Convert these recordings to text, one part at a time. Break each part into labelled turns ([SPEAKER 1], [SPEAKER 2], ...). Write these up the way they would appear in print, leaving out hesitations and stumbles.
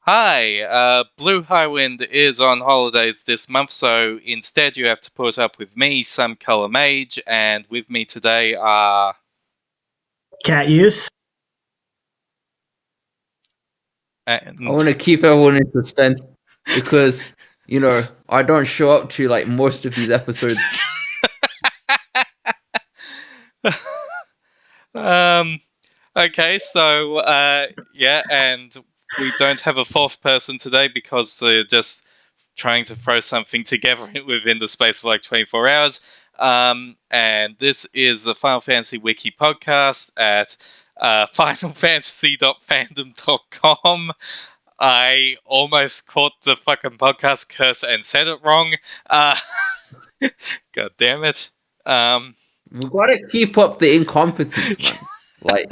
[SPEAKER 1] Hi, BlueHighwind is on holidays this month, so instead you have to put up with me, SomeColorMage, and with me today are...
[SPEAKER 2] Catuse.
[SPEAKER 3] I want to keep everyone in suspense because, I don't show up to like most of these episodes.
[SPEAKER 1] Okay, so, and we don't have a fourth person today because they're just trying to throw something together within the space of like 24 hours. And this is the Final Fantasy Wiki Podcast at finalfantasy.fandom.com. I almost caught the fucking podcast curse and said it wrong. God damn it.
[SPEAKER 3] We've got to keep up the incompetence, man. Like,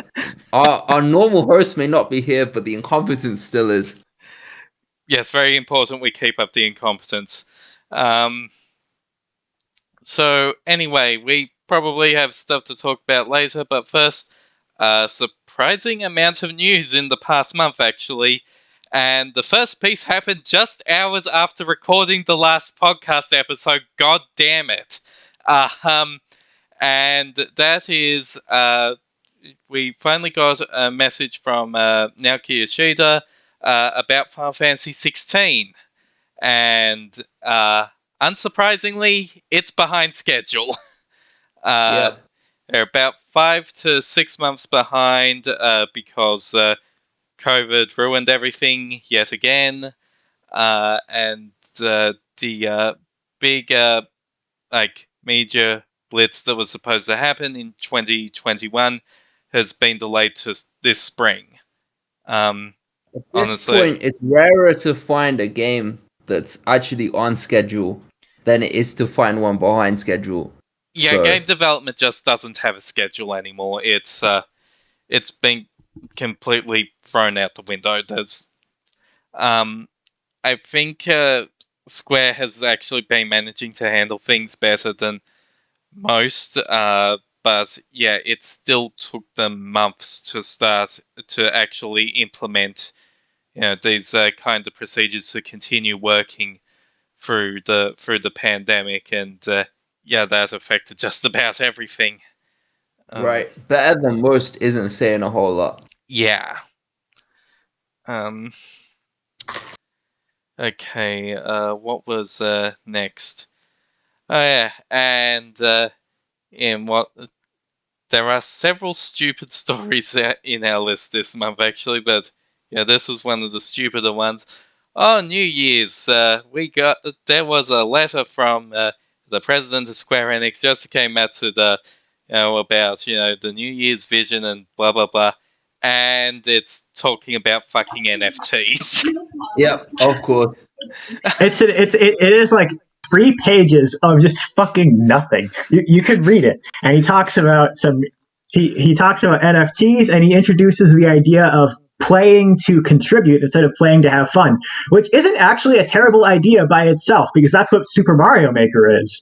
[SPEAKER 3] our normal host may not be here, but the incompetence still is.
[SPEAKER 1] Yes, very important we keep up the incompetence. So, anyway, we probably have stuff to talk about later, but first, surprising amount of news in the past month, actually. And the first piece happened just hours after recording the last podcast episode. God damn it. And that is, we finally got a message from Naoki Yoshida about Final Fantasy 16. And unsurprisingly, it's behind schedule. They're about 5 to 6 months behind because COVID ruined everything yet again. And the big major blitz that was supposed to happen in 2021 has been delayed to this spring.
[SPEAKER 3] At this point, it's rarer to find a game that's actually on schedule than it is to find one behind schedule.
[SPEAKER 1] Yeah, so game development just doesn't have a schedule anymore. It's been completely thrown out the window. I think Square has actually been managing to handle things better than most, but yeah, it still took them months to start to actually implement, these kind of procedures to continue working through the pandemic, and that affected just about everything.
[SPEAKER 3] Right, better than most isn't saying a whole lot.
[SPEAKER 1] Yeah. Okay. What was next? Oh yeah, and there are several stupid stories in our list this month, actually, but yeah, this is one of the stupider ones. Oh, New Year's, there was a letter from the president of Square Enix, Yosuke Matsuda, about, the New Year's vision and blah, blah, blah, and it's talking about fucking NFTs.
[SPEAKER 3] Yep, of course.
[SPEAKER 2] It is like 3 pages of just fucking nothing. You could read it, and he talks about he talks about NFTs, and he introduces the idea of playing to contribute instead of playing to have fun, which isn't actually a terrible idea by itself, because that's what Super Mario Maker is.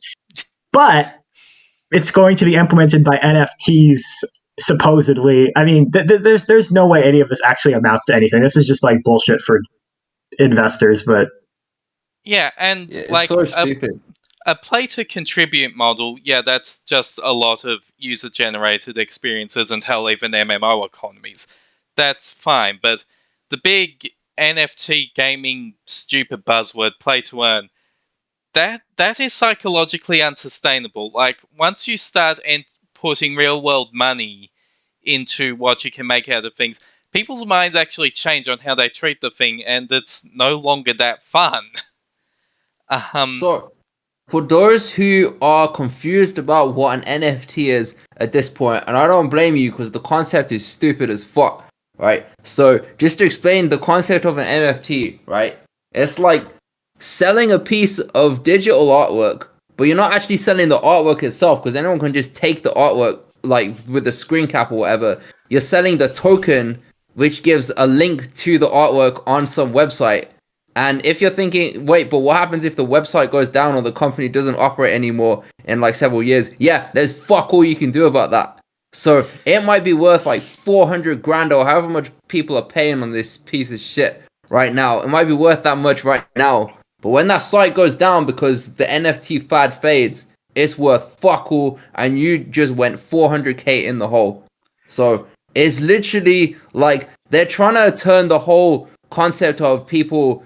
[SPEAKER 2] But it's going to be implemented by NFTs, supposedly. I mean, there's no way any of this actually amounts to anything. This is just like bullshit for investors, but
[SPEAKER 1] yeah, and
[SPEAKER 3] it's so stupid.
[SPEAKER 1] A play to contribute model, that's just a lot of user generated experiences and hell, even MMO economies. That's fine, but the big NFT gaming stupid buzzword, play to earn, that is psychologically unsustainable. Like, once you start putting real world money into what you can make out of things, people's minds actually change on how they treat the thing, and it's no longer that fun.
[SPEAKER 3] So, for those who are confused about what an NFT is at this point, and I don't blame you because the concept is stupid as fuck, right? So, just to explain the concept of an NFT, right? It's like selling a piece of digital artwork, but you're not actually selling the artwork itself, because anyone can just take the artwork, like with the screen cap or whatever. You're selling the token, which gives a link to the artwork on some website. And if you're thinking, wait, but what happens if the website goes down or the company doesn't operate anymore in like several years? Yeah, there's fuck all you can do about that. So it might be worth like 400 grand or however much people are paying on this piece of shit, right now. It might be worth that much right now. But when that site goes down because the NFT fad fades, it's worth fuck all, and you just went 400k in the hole. So it's literally like they're trying to turn the whole concept of people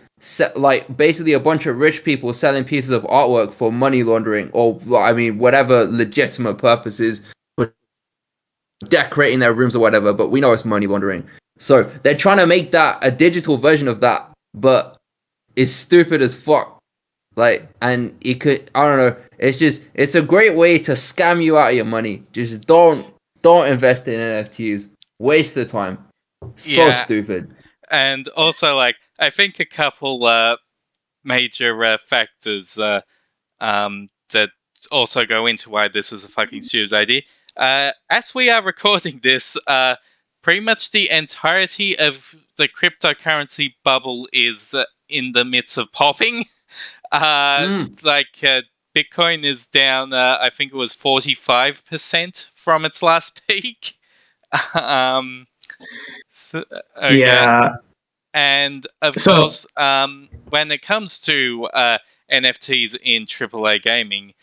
[SPEAKER 3] like basically a bunch of rich people selling pieces of artwork for money laundering, or I mean whatever legitimate purposes, for decorating their rooms or whatever, but we know it's money laundering. So they're trying to make that a digital version of that, but it's stupid as fuck. Like, and it could, I don't know, it's a great way to scam you out of your money. Just don't invest in NFTs. Waste the time. So stupid.
[SPEAKER 1] And also, like, I think a couple major factors that also go into why this is a fucking stupid idea. As we are recording this, pretty much the entirety of the cryptocurrency bubble is in the midst of popping. Like, Bitcoin is down, I think it was 45% from its last peak.
[SPEAKER 2] Yeah.
[SPEAKER 1] And of course, when it comes to NFTs in AAA gaming,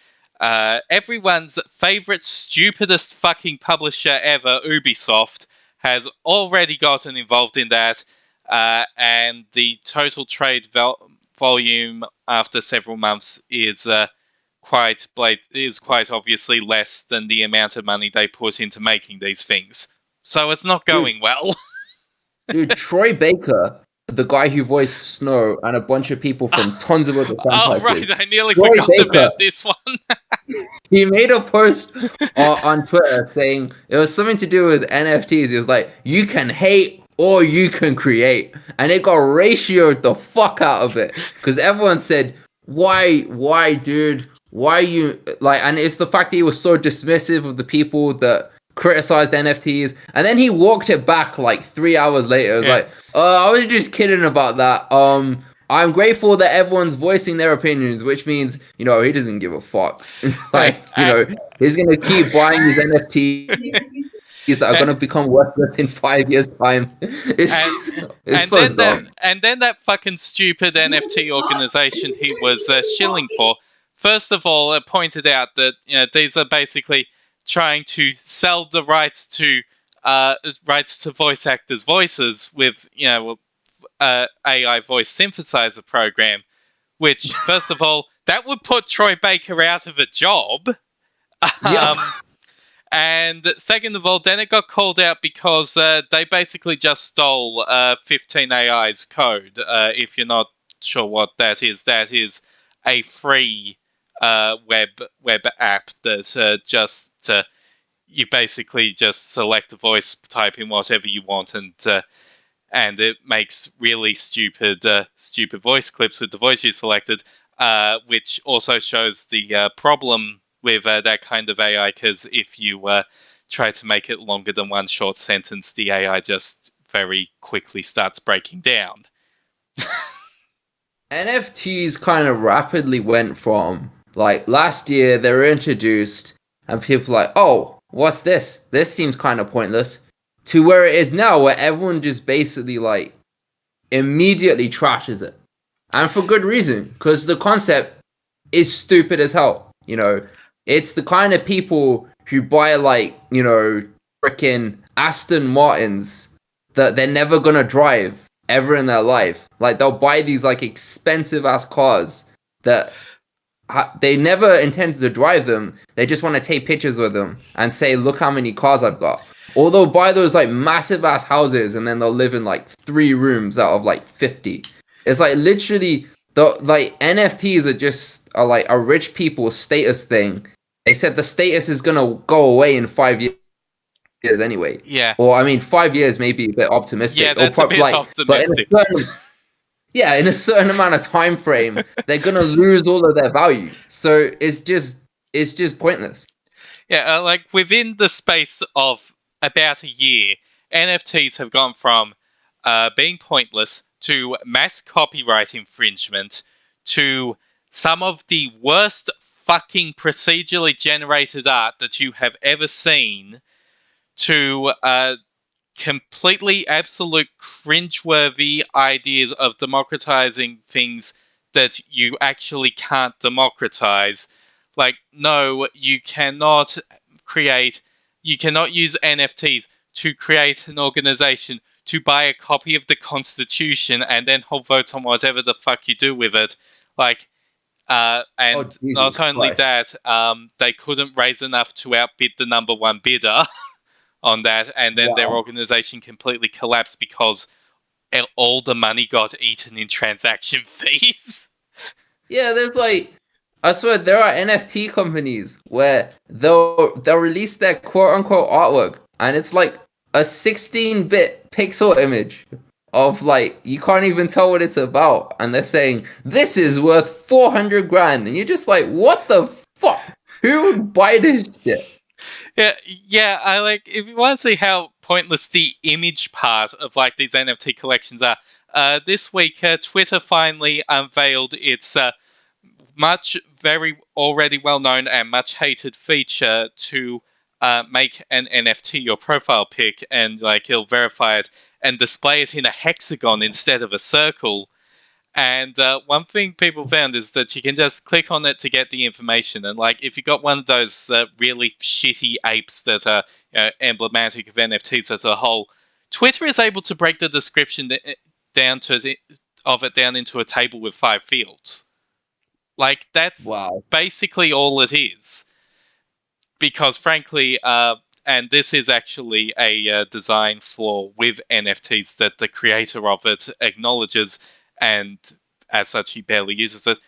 [SPEAKER 1] everyone's favorite stupidest fucking publisher ever, Ubisoft, has already gotten involved in that, and the total trade volume after several months is quite obviously less than the amount of money they put into making these things. So it's not going well.
[SPEAKER 3] Dude, Troy Baker, the guy who voiced Snow, and a bunch of people from tons of other franchises.
[SPEAKER 1] Oh, right, I nearly forgot about this one.
[SPEAKER 3] He made a post on Twitter saying it was something to do with NFTs. He was like, you can hate or you can create. And it got ratioed the fuck out of it. Because everyone said, why, dude? Why you... like? And it's the fact that he was so dismissive of the people that criticized NFTs, and then he walked it back like 3 hours later. It was like, I was just kidding about that. I'm grateful that everyone's voicing their opinions, which means, you know, he doesn't give a fuck. Like, you know, he's gonna keep buying these NFTs that are gonna become worthless in 5 years' time. It's so dumb.
[SPEAKER 1] And then that fucking stupid NFT organization he was shilling for, first of all, it pointed out that, you know, these are basically trying to sell the rights to voice actors' voices with, you know, AI voice synthesizer program, which, first of all, that would put Troy Baker out of a job. And second of all, then it got called out because they basically just stole 15 AI's code. If you're not sure what that is a free web app that you basically just select a voice, type in whatever you want, and it makes really stupid voice clips with the voice you selected, which also shows the problem with that kind of AI, because if you try to make it longer than one short sentence, the AI just very quickly starts breaking down.
[SPEAKER 3] NFTs kind of rapidly went from, like, last year they were introduced and people were like, oh, what's this? This seems kind of pointless, to where it is now, where everyone just basically, like, immediately trashes it. And for good reason, because the concept is stupid as hell. You know, it's the kind of people who buy, like, you know, freaking Aston Martins that they're never gonna drive ever in their life. Like, they'll buy these, like, expensive ass cars that they never intend to drive them. They just want to take pictures with them and say, look how many cars I've got. Or they'll buy those, like, massive ass houses and then they'll live in, like, 3 rooms out of, like, 50. It's like literally like NFTs are like a rich people's status thing. They said the status is gonna go away in 5 years anyway.
[SPEAKER 1] Yeah.
[SPEAKER 3] Or I mean, 5 years may be a bit optimistic.
[SPEAKER 1] Yeah, that's a bit optimistic.
[SPEAKER 3] But in a certain amount of time frame, they're gonna lose all of their value. So it's just pointless.
[SPEAKER 1] Yeah, like within the space of about a year, NFTs have gone from being pointless to mass copyright infringement to some of the worst fucking procedurally generated art that you have ever seen to completely absolute cringeworthy ideas of democratizing things that you actually can't democratize. Like, no, you cannot use NFTs to create an organization, to buy a copy of the Constitution, and then hold votes on whatever the fuck you do with it. Like, and not only that, they couldn't raise enough to outbid the number one bidder on that, and then their organization completely collapsed because all the money got eaten in transaction fees.
[SPEAKER 3] Yeah, there's like, I swear there are NFT companies where they'll release their quote unquote artwork, and it's like a 16-bit pixel image of like, you can't even tell what it's about, and they're saying this is worth 400 grand, and you're just like, what the fuck? Who would buy this shit?
[SPEAKER 1] Yeah. I like, if you want to see how pointless the image part of like these NFT collections are, this week Twitter finally unveiled its very already well known and much hated feature to make an NFT your profile pic, and like it'll verify it and display it in a hexagon instead of a circle. And one thing people found is that you can just click on it to get the information. And like, if you got one of those really shitty apes that are emblematic of NFTs as a whole, Twitter is able to break the description down into a table with 5 fields. Like, that's basically all it is. Because frankly, and this is actually a design flaw with NFTs that the creator of it acknowledges, and as such he barely uses it.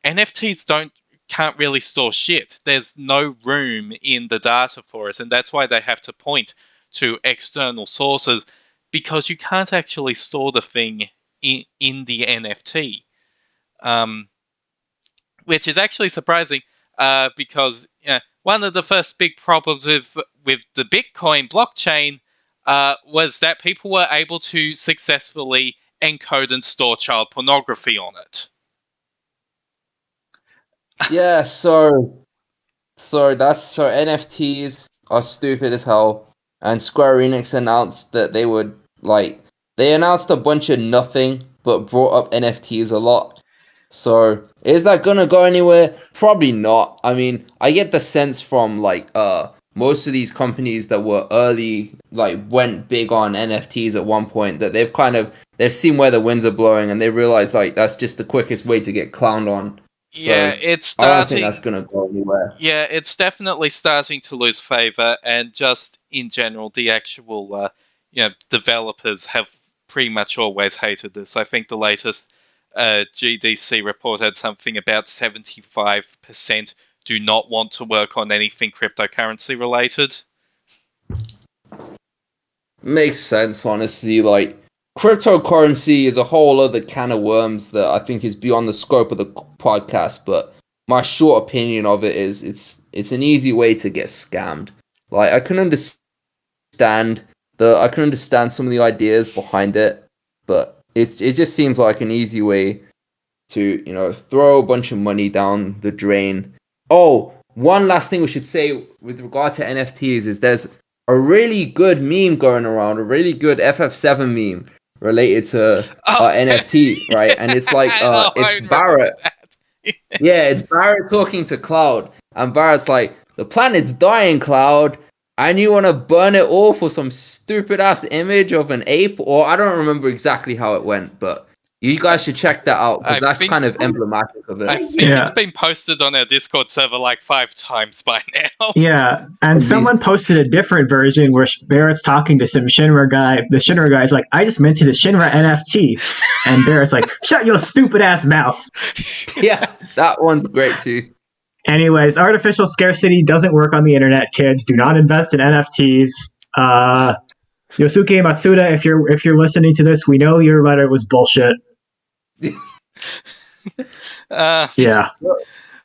[SPEAKER 1] NFTs can't really store shit. There's no room in the data for it, and that's why they have to point to external sources, because you can't actually store the thing in the NFT. Which is actually surprising, because one of the first big problems with the Bitcoin blockchain was that people were able to successfully encode and store child pornography on it.
[SPEAKER 3] Yeah, so NFTs are stupid as hell, and Square Enix announced that they announced a bunch of nothing but brought up NFTs a lot. So is that gonna go anywhere? Probably not. I mean, I get the sense from most of these companies that were early, went big on NFTs at one point, that they've seen where the winds are blowing, and they realize that's just the quickest way to get clowned on. So
[SPEAKER 1] yeah, it's starting.
[SPEAKER 3] I don't think that's gonna go anywhere.
[SPEAKER 1] Yeah, it's definitely starting to lose favor, and just in general, the actual developers have pretty much always hated this. I think the latest GDC report had something about 75% do not want to work on anything cryptocurrency related.
[SPEAKER 3] Makes sense, honestly. Cryptocurrency is a whole other can of worms that I think is beyond the scope of the podcast, but my short opinion of it is it's an easy way to get scammed. I can understand some of the ideas behind it, but it just seems like an easy way to throw a bunch of money down the drain. Oh, one last thing we should say with regard to NFTs is there's a really good meme going around, a really good FF7 meme related to NFT, right? And it's it's Barrett. Yeah, it's Barrett talking to Cloud, and Barrett's like, the planet's dying, Cloud, and you want to burn it all for some stupid ass image of an ape? Or I don't remember exactly how it went, but you guys should check that out, because that's kind of emblematic of it.
[SPEAKER 1] I think it's been posted on our Discord server 5 times by now.
[SPEAKER 2] Yeah, and someone posted a different version where Barrett's talking to some Shinra guy. The Shinra guy's like, I just minted a Shinra NFT. And Barrett's like, shut your stupid ass mouth.
[SPEAKER 3] Yeah, that one's great too.
[SPEAKER 2] Anyways, artificial scarcity doesn't work on the internet, kids. Do not invest in NFTs. Yosuke Matsuda, if you're listening to this, we know your letter was bullshit. Yeah.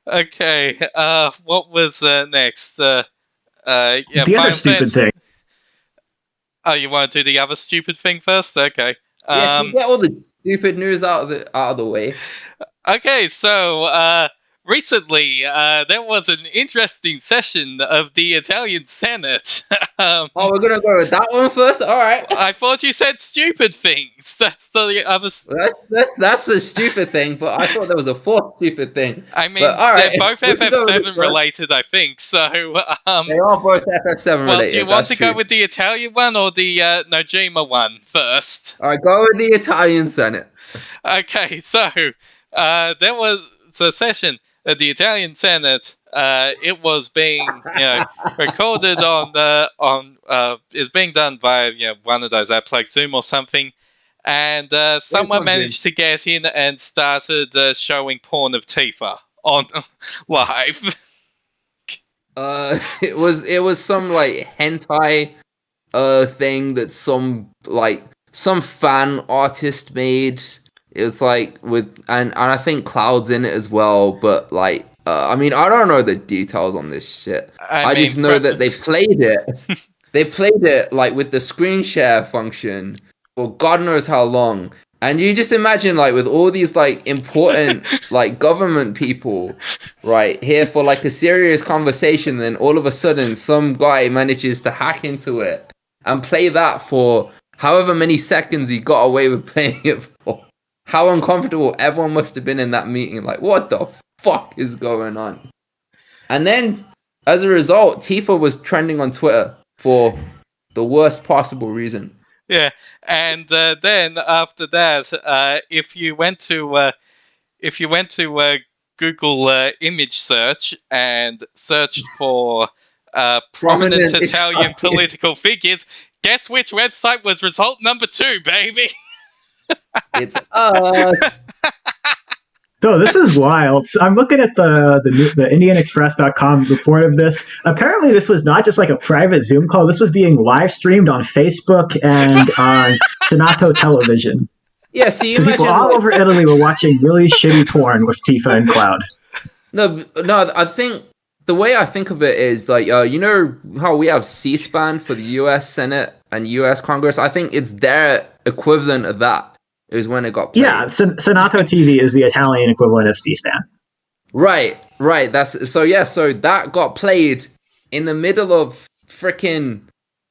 [SPEAKER 1] Okay. What was next?
[SPEAKER 2] The other stupid thing.
[SPEAKER 1] Oh, you want to do the other stupid thing first? Okay.
[SPEAKER 3] Yeah, get all the stupid news out of the way.
[SPEAKER 1] Okay, so recently, there was an interesting session of the Italian Senate.
[SPEAKER 3] Oh, we're gonna go with that one first. All right.
[SPEAKER 1] I thought you said stupid things. That's the other.
[SPEAKER 3] That's a stupid thing, but I thought there was a fourth stupid thing.
[SPEAKER 1] I mean,
[SPEAKER 3] but, all right,
[SPEAKER 1] they're both FF7 related, I think. So,
[SPEAKER 3] they are both FF7 related.
[SPEAKER 1] Well, do you want to go with the Italian one or the Nojima one first?
[SPEAKER 3] All right, go with the Italian Senate.
[SPEAKER 1] Okay, so there was a session at the Italian Senate. It was being recorded it's being done via one of those apps like Zoom or something, and someone managed to get in and started showing porn of Tifa on live.
[SPEAKER 3] It was some like hentai thing that some fan artist made. It was like and I think Cloud's in it as well, but like I mean, I don't know the details on this shit. I just know that they played it. They played it like with the screen share function for God knows how long. And you just imagine like with all these like important like government people right here for like a serious conversation, then all of a sudden some guy manages to hack into it and play that for however many seconds he got away with playing it for. How uncomfortable everyone must have been in that meeting. Like, what the fuck is going on? And then, as a result, Tifa was trending on Twitter for the worst possible reason.
[SPEAKER 1] Yeah, and then after that, if you went to Google image search and searched for prominent Italian political figures, guess which website was result number 2, baby?
[SPEAKER 3] It's us.
[SPEAKER 2] So this is wild. So I'm looking at the IndianExpress.com report of this. Apparently, this was not just like a private Zoom call. This was being live streamed on Facebook and on Senato Television.
[SPEAKER 3] Yeah, so
[SPEAKER 2] people all over Italy were watching really shitty porn with Tifa and Cloud.
[SPEAKER 3] No. I think the way I think of it is like you know how we have C-SPAN for the U.S. Senate and U.S. Congress. I think it's their equivalent of that. Is when it got played.
[SPEAKER 2] Yeah, Senato TV is the Italian equivalent of C-SPAN.
[SPEAKER 3] Right. That's so that got played in the middle of freaking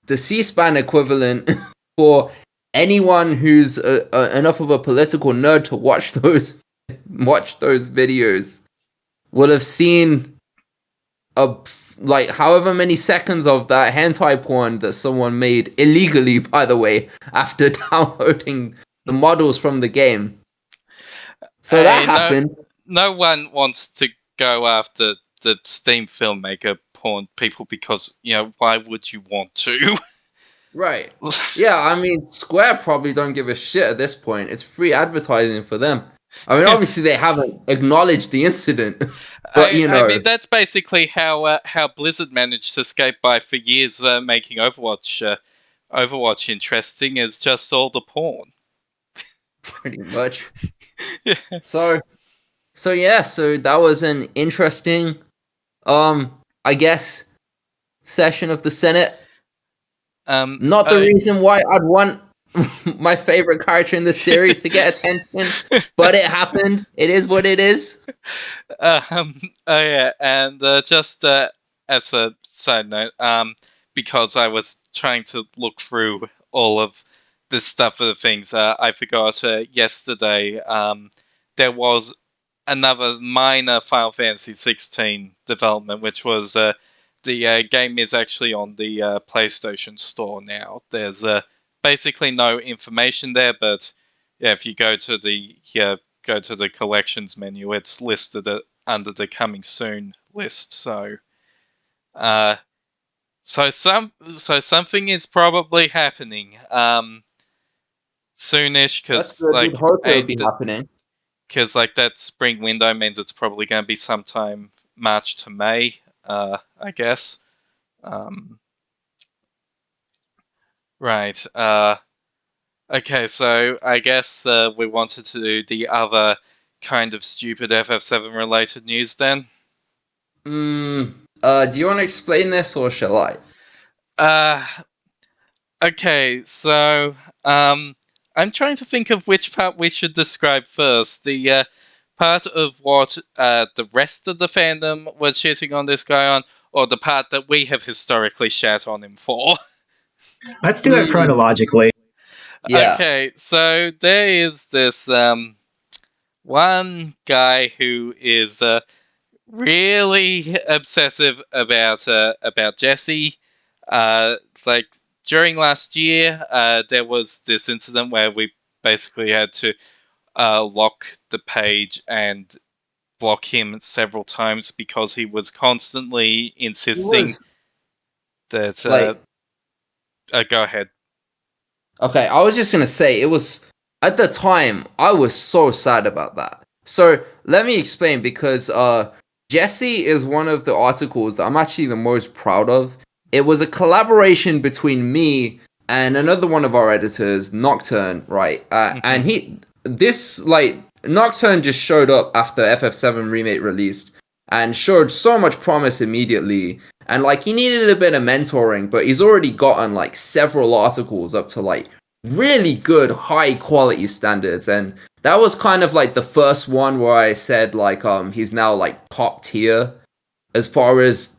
[SPEAKER 3] the C-SPAN equivalent for anyone who's enough of a political nerd to watch those videos would have seen like however many seconds of that hentai porn that someone made illegally, by the way, after downloading the models from the game. So that happened.
[SPEAKER 1] No one wants to go after the Steam filmmaker porn people because, why would you want to?
[SPEAKER 3] Right. Yeah, I mean, Square probably don't give a shit at this point. It's free advertising for them. I mean, obviously they haven't acknowledged the incident, but
[SPEAKER 1] I mean, that's basically how Blizzard managed to skate by for years, making Overwatch interesting, is just all the porn.
[SPEAKER 3] Pretty much. Yeah. So that was an interesting, I guess, session of the Senate. Not the reason why I'd want my favorite character in the series to get attention, but it happened. It is what it is.
[SPEAKER 1] Yeah, and just as a side note, because I was trying to look through all of this stuff for the things, I forgot yesterday there was another minor Final Fantasy 16 development, which was the game is actually on the PlayStation Store now. There's basically no information there, but yeah, if you go to the collections menu, it's listed under the coming soon list. So something is probably happening soonish, because like
[SPEAKER 3] it'll be happening.
[SPEAKER 1] Because like that spring window means it's probably going to be sometime March to May, I guess. Right. Okay, so I guess we wanted to do the other kind of stupid FF7 related news then.
[SPEAKER 3] Do you want to explain this, or shall I?
[SPEAKER 1] Okay, so I'm trying to think of which part we should describe first. The part of what the rest of the fandom was shitting on this guy on, or the part that we have historically shat on him for?
[SPEAKER 2] Let's do it chronologically.
[SPEAKER 3] Yeah.
[SPEAKER 1] Okay, so there is this one guy who is really obsessive about Jesse. It's like during last year, there was this incident where we basically had to lock the page and block him several times because he was constantly insisting that. Go ahead.
[SPEAKER 3] Okay, I was just gonna say, it was, at the time, I was so sad about that. So, let me explain, because Jesse is one of the articles that I'm actually the most proud of. It was a collaboration between me and another one of our editors, Nocturne, right? And Nocturne just showed up after FF7 Remake released and showed so much promise immediately. And like, he needed a bit of mentoring, but he's already gotten like several articles up to like really good high quality standards. And that was kind of like the first one where I said like he's now like top tier as far as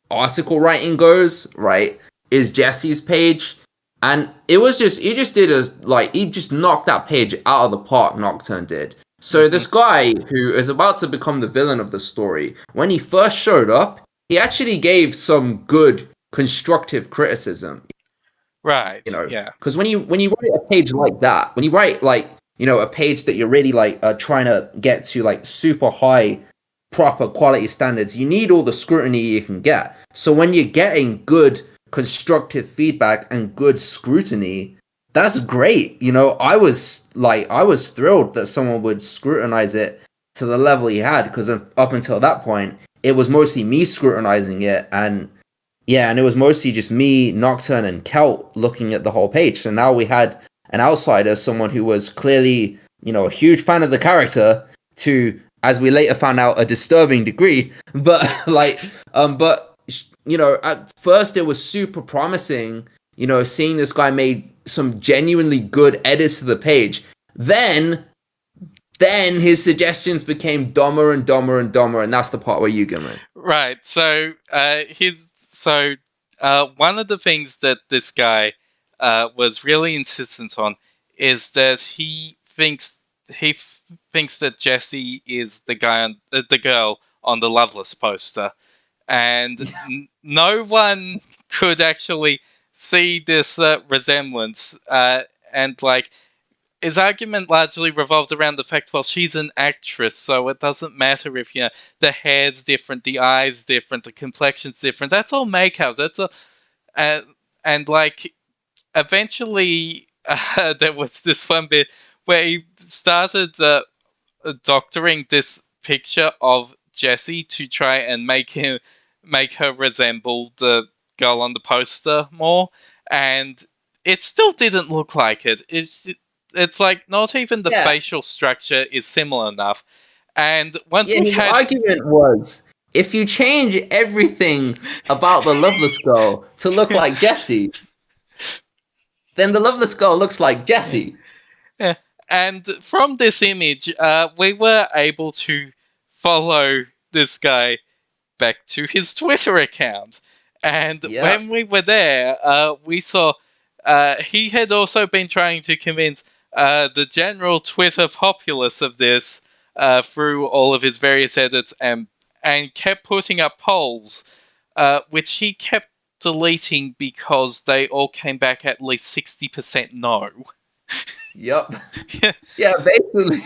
[SPEAKER 3] article writing goes, right? Is Jesse's page. And it was just, he just knocked that page out of the park, Nocturne did. So this guy who is about to become the villain of the story, when he first showed up, he actually gave some good constructive criticism.
[SPEAKER 1] Right.
[SPEAKER 3] You know,
[SPEAKER 1] yeah.
[SPEAKER 3] Because when you write a page like that, when you write like, you know, a page that you're really like trying to get to like super high proper quality standards, you need all the scrutiny you can get. So when you're getting good constructive feedback and good scrutiny, that's great. You know, I was thrilled that someone would scrutinize it to the level he had, because up until that point, it was mostly me scrutinizing it, and it was mostly just me, Nocturne, and Kelt looking at the whole page. So now we had an outsider, someone who was clearly, you know, a huge fan of the character, to, as we later found out, a disturbing degree. But you know, at first it was super promising, you know, seeing this guy made some genuinely good edits to the page. Then his suggestions became dumber and dumber and dumber, and that's the part where you come in.
[SPEAKER 1] Right. So one of the things that this guy was really insistent on is that he thinks that Jessie is the girl on the Loveless poster, and no one could actually see this resemblance. And like, his argument largely revolved around the fact, well, she's an actress, so it doesn't matter if, you know, the hair's different, the eye's different, the complexion's different. That's all makeup. That's all, and like, eventually, there was this one bit where he started doctoring this picture of Jessie to try and make her resemble the girl on the poster more, and it still didn't look like it. It's like not even the facial structure is similar enough. And once
[SPEAKER 3] his argument was, if you change everything about the Loveless girl to look like Jessie, then the Loveless girl looks like Jessie.
[SPEAKER 1] Yeah. And from this image, we were able to follow this guy back to his Twitter account. And when we were there, we saw he had also been trying to convince the general Twitter populace of this through all of his various edits, and kept putting up polls, which he kept deleting because they all came back at least 60% no.
[SPEAKER 3] Yep. Yeah, basically.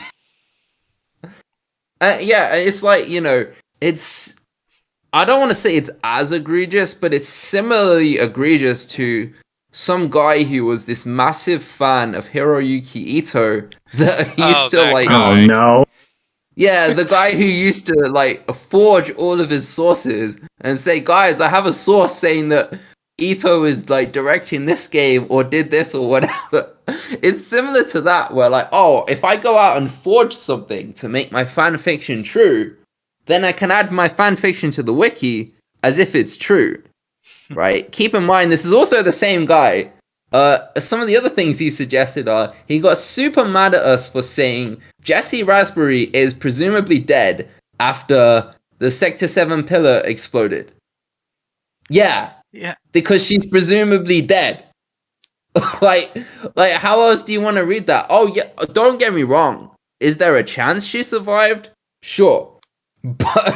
[SPEAKER 3] It's like, you know, it's, I don't want to say it's as egregious, but it's similarly egregious to some guy who was this massive fan of Hiroyuki Ito that used to like...
[SPEAKER 2] Oh, no.
[SPEAKER 3] Yeah, the guy who used to like forge all of his sources and say, guys, I have a source saying that Ito is like directing this game or did this or whatever. It's similar to that, where like, oh, if I go out and forge something to make my fan fiction true, then I can add my fan fiction to the wiki as if it's true, right? Keep in mind, this is also the same guy some of the other things he suggested are he got super mad at us for saying Jessie Raspberry is presumably dead after the Sector 7 pillar exploded. Yeah, because she's presumably dead. like how else do you want to read that? Oh yeah, don't get me wrong. Is there a chance she survived? Sure. But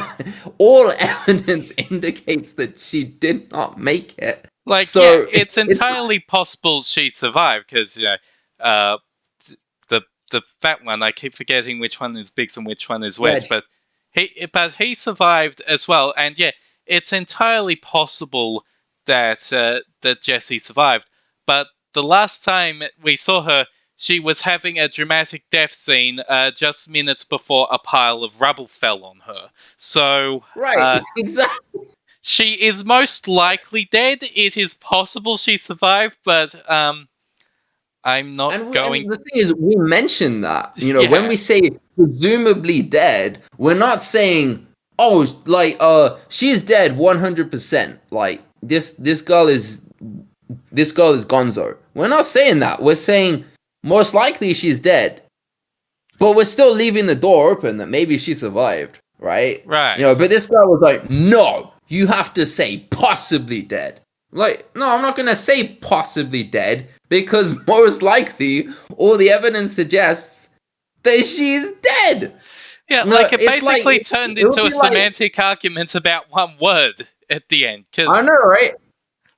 [SPEAKER 3] all evidence indicates that she did not make it.
[SPEAKER 1] Like, so yeah, it's entirely possible she survived, because, you know, the fat one, I keep forgetting which one is Biggs and which one is Wedge, but he survived as well, and yeah, it's entirely possible that that Jessie survived. But the last time we saw her, she was having a dramatic death scene just minutes before a pile of rubble fell on her. So
[SPEAKER 3] exactly.
[SPEAKER 1] She is most likely dead. It is possible she survived, but I'm not going.
[SPEAKER 3] And the thing is, we mentioned that, you know, when we say presumably dead, we're not saying, oh, like, she's dead 100%. Like, this girl is gonzo. We're not saying that. We're saying most likely she's dead, but we're still leaving the door open that maybe she survived, right?
[SPEAKER 1] Right.
[SPEAKER 3] You know, but this guy was like, no, you have to say possibly dead. Like, no, I'm not gonna say possibly dead, because most likely all the evidence suggests that she's dead.
[SPEAKER 1] Yeah, no, like, it basically turned into a semantic argument about one word at the end.
[SPEAKER 3] I know, right?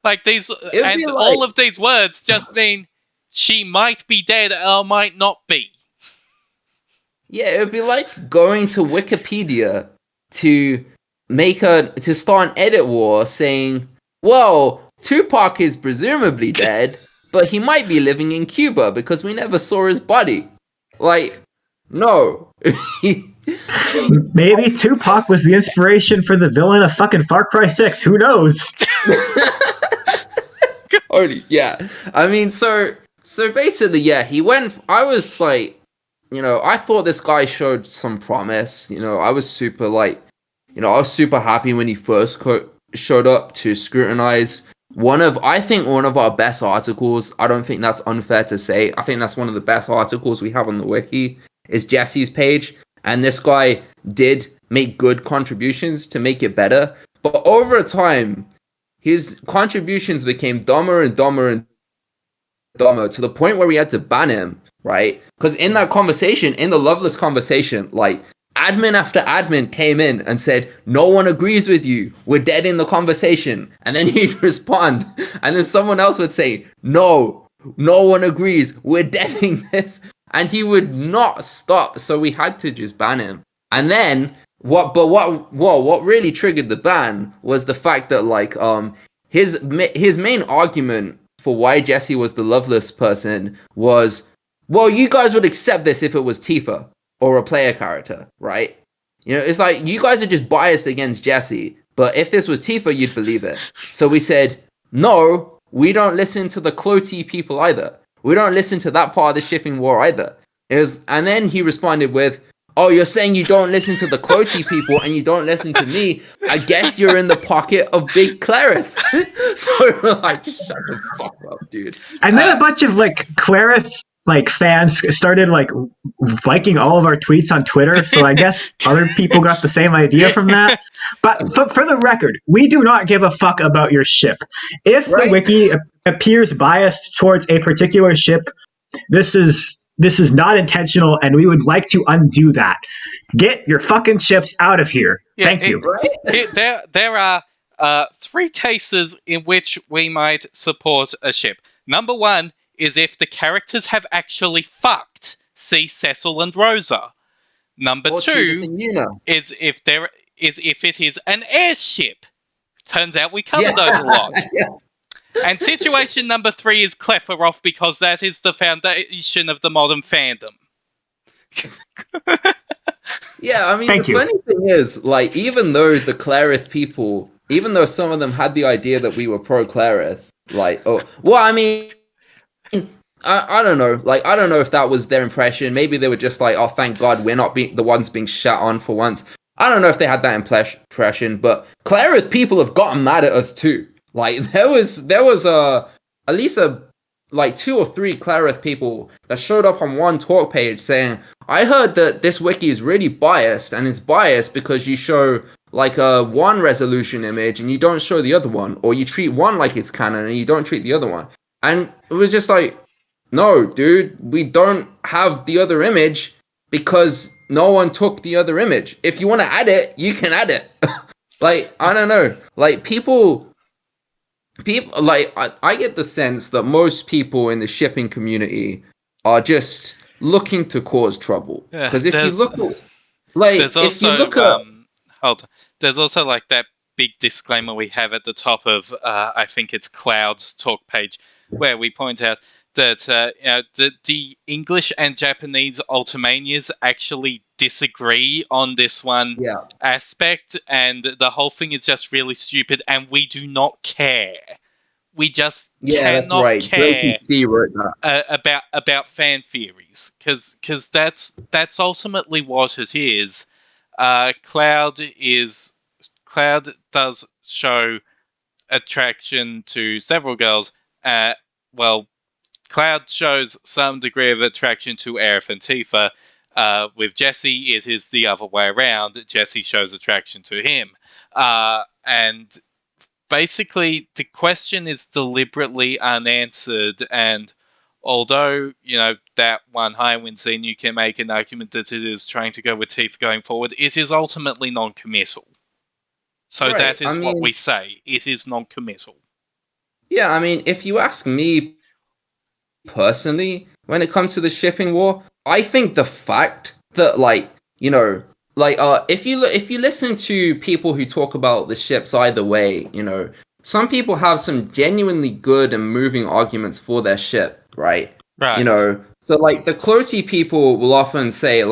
[SPEAKER 1] Like, all of these words just mean she might be dead or might not be.
[SPEAKER 3] Yeah, it would be like going to Wikipedia to start an edit war saying, well, Tupac is presumably dead, but he might be living in Cuba because we never saw his body. Like, no.
[SPEAKER 2] Maybe Tupac was the inspiration for the villain of fucking Far Cry 6. Who knows?
[SPEAKER 3] Yeah. I mean, so basically, yeah, he went. I was like, you know, I thought this guy showed some promise. You know, I was super happy when he first showed up to scrutinize one of our best articles. I don't think that's unfair to say. I think that's one of the best articles we have on the wiki, is Jessie's page. And this guy did make good contributions to make it better. But over time, his contributions became dumber and dumber and dumber, to the point where we had to ban him, right? Because in that conversation, in the Loveless conversation, like, admin after admin came in and said, no one agrees with you, we're dead in the conversation. And then he'd respond, and then someone else would say, no one agrees, we're deading this. And he would not stop, so we had to just ban him. And then what really triggered the ban was the fact that, like, his main argument for why Jessie was the Loveless person was, well, you guys would accept this if it was Tifa or a player character, right? You know, it's like, you guys are just biased against Jessie, but if this was Tifa, you'd believe it. So we said, no, we don't listen to the Clotty people either. We don't listen to that part of the shipping war either. And then he responded with, oh, you're saying you don't listen to the Clotty people and you don't listen to me. I guess you're in the pocket of Big Clarith. So we're like, shut the fuck up, dude.
[SPEAKER 2] And then a bunch of, like, Clarith, like, fans started, like, liking all of our tweets on Twitter. So I guess other people got the same idea from that. But for the record, we do not give a fuck about your ship. If the wiki appears biased towards a particular ship, this is not intentional, and we would like to undo that. Get your fucking ships out of here. Thank you.
[SPEAKER 1] There are 3 cases in which we might support a ship. Number 1 is if the characters have actually fucked. See Cecil and Rosa. Number 2 is if it is an airship. Turns out we covered those a lot. And situation number 3 is Clefairoff, because that is the foundation of the modern fandom.
[SPEAKER 3] Yeah, I mean, funny thing is, like, even though the Clarith people, even though some of them had the idea that we were pro-Clarith, like, I don't know. Like, I don't know if that was their impression. Maybe they were just like, oh, thank God we're not the ones being shat on for once. I don't know if they had that impression, but Clarith people have gotten mad at us too. Like, there was at least a like 2 or 3 Clareth people that showed up on one talk page saying, I heard that this wiki is really biased, and it's biased because you show like a 1 resolution image and you don't show the other one, or you treat one like it's canon and you don't treat the other one. And it was just like, no, dude, we don't have the other image because no one took the other image. If you want to add it, you can add it. Like, I don't know. Like, people like, I get the sense that most people in the shipping community are just looking to cause trouble. Because if you look at, like,
[SPEAKER 1] there's also, hold on. There's also like that big disclaimer we have at the top of, I think it's Cloud's talk page, where we point out that the English and Japanese Ultimanias actually disagree on this one aspect, and the whole thing is just really stupid, and we do not care. We just cannot care about fan theories, because that's ultimately what it is. Cloud does show attraction to several girls. Well, Cloud shows some degree of attraction to Aerith and Tifa. With Jesse, it is the other way around. Jesse shows attraction to him. And basically, the question is deliberately unanswered. And although, that one Highwind scene, you can make an argument that it is trying to go with Tifa going forward, it is ultimately non-committal. So that is what we say. It is non-committal.
[SPEAKER 3] Yeah, I mean, if you ask me personally, when it comes to the shipping war, I think the fact that, if you listen to people who talk about the ships either way, some people have some genuinely good and moving arguments for their ship, right?
[SPEAKER 1] Right.
[SPEAKER 3] So like the Clotty people will often say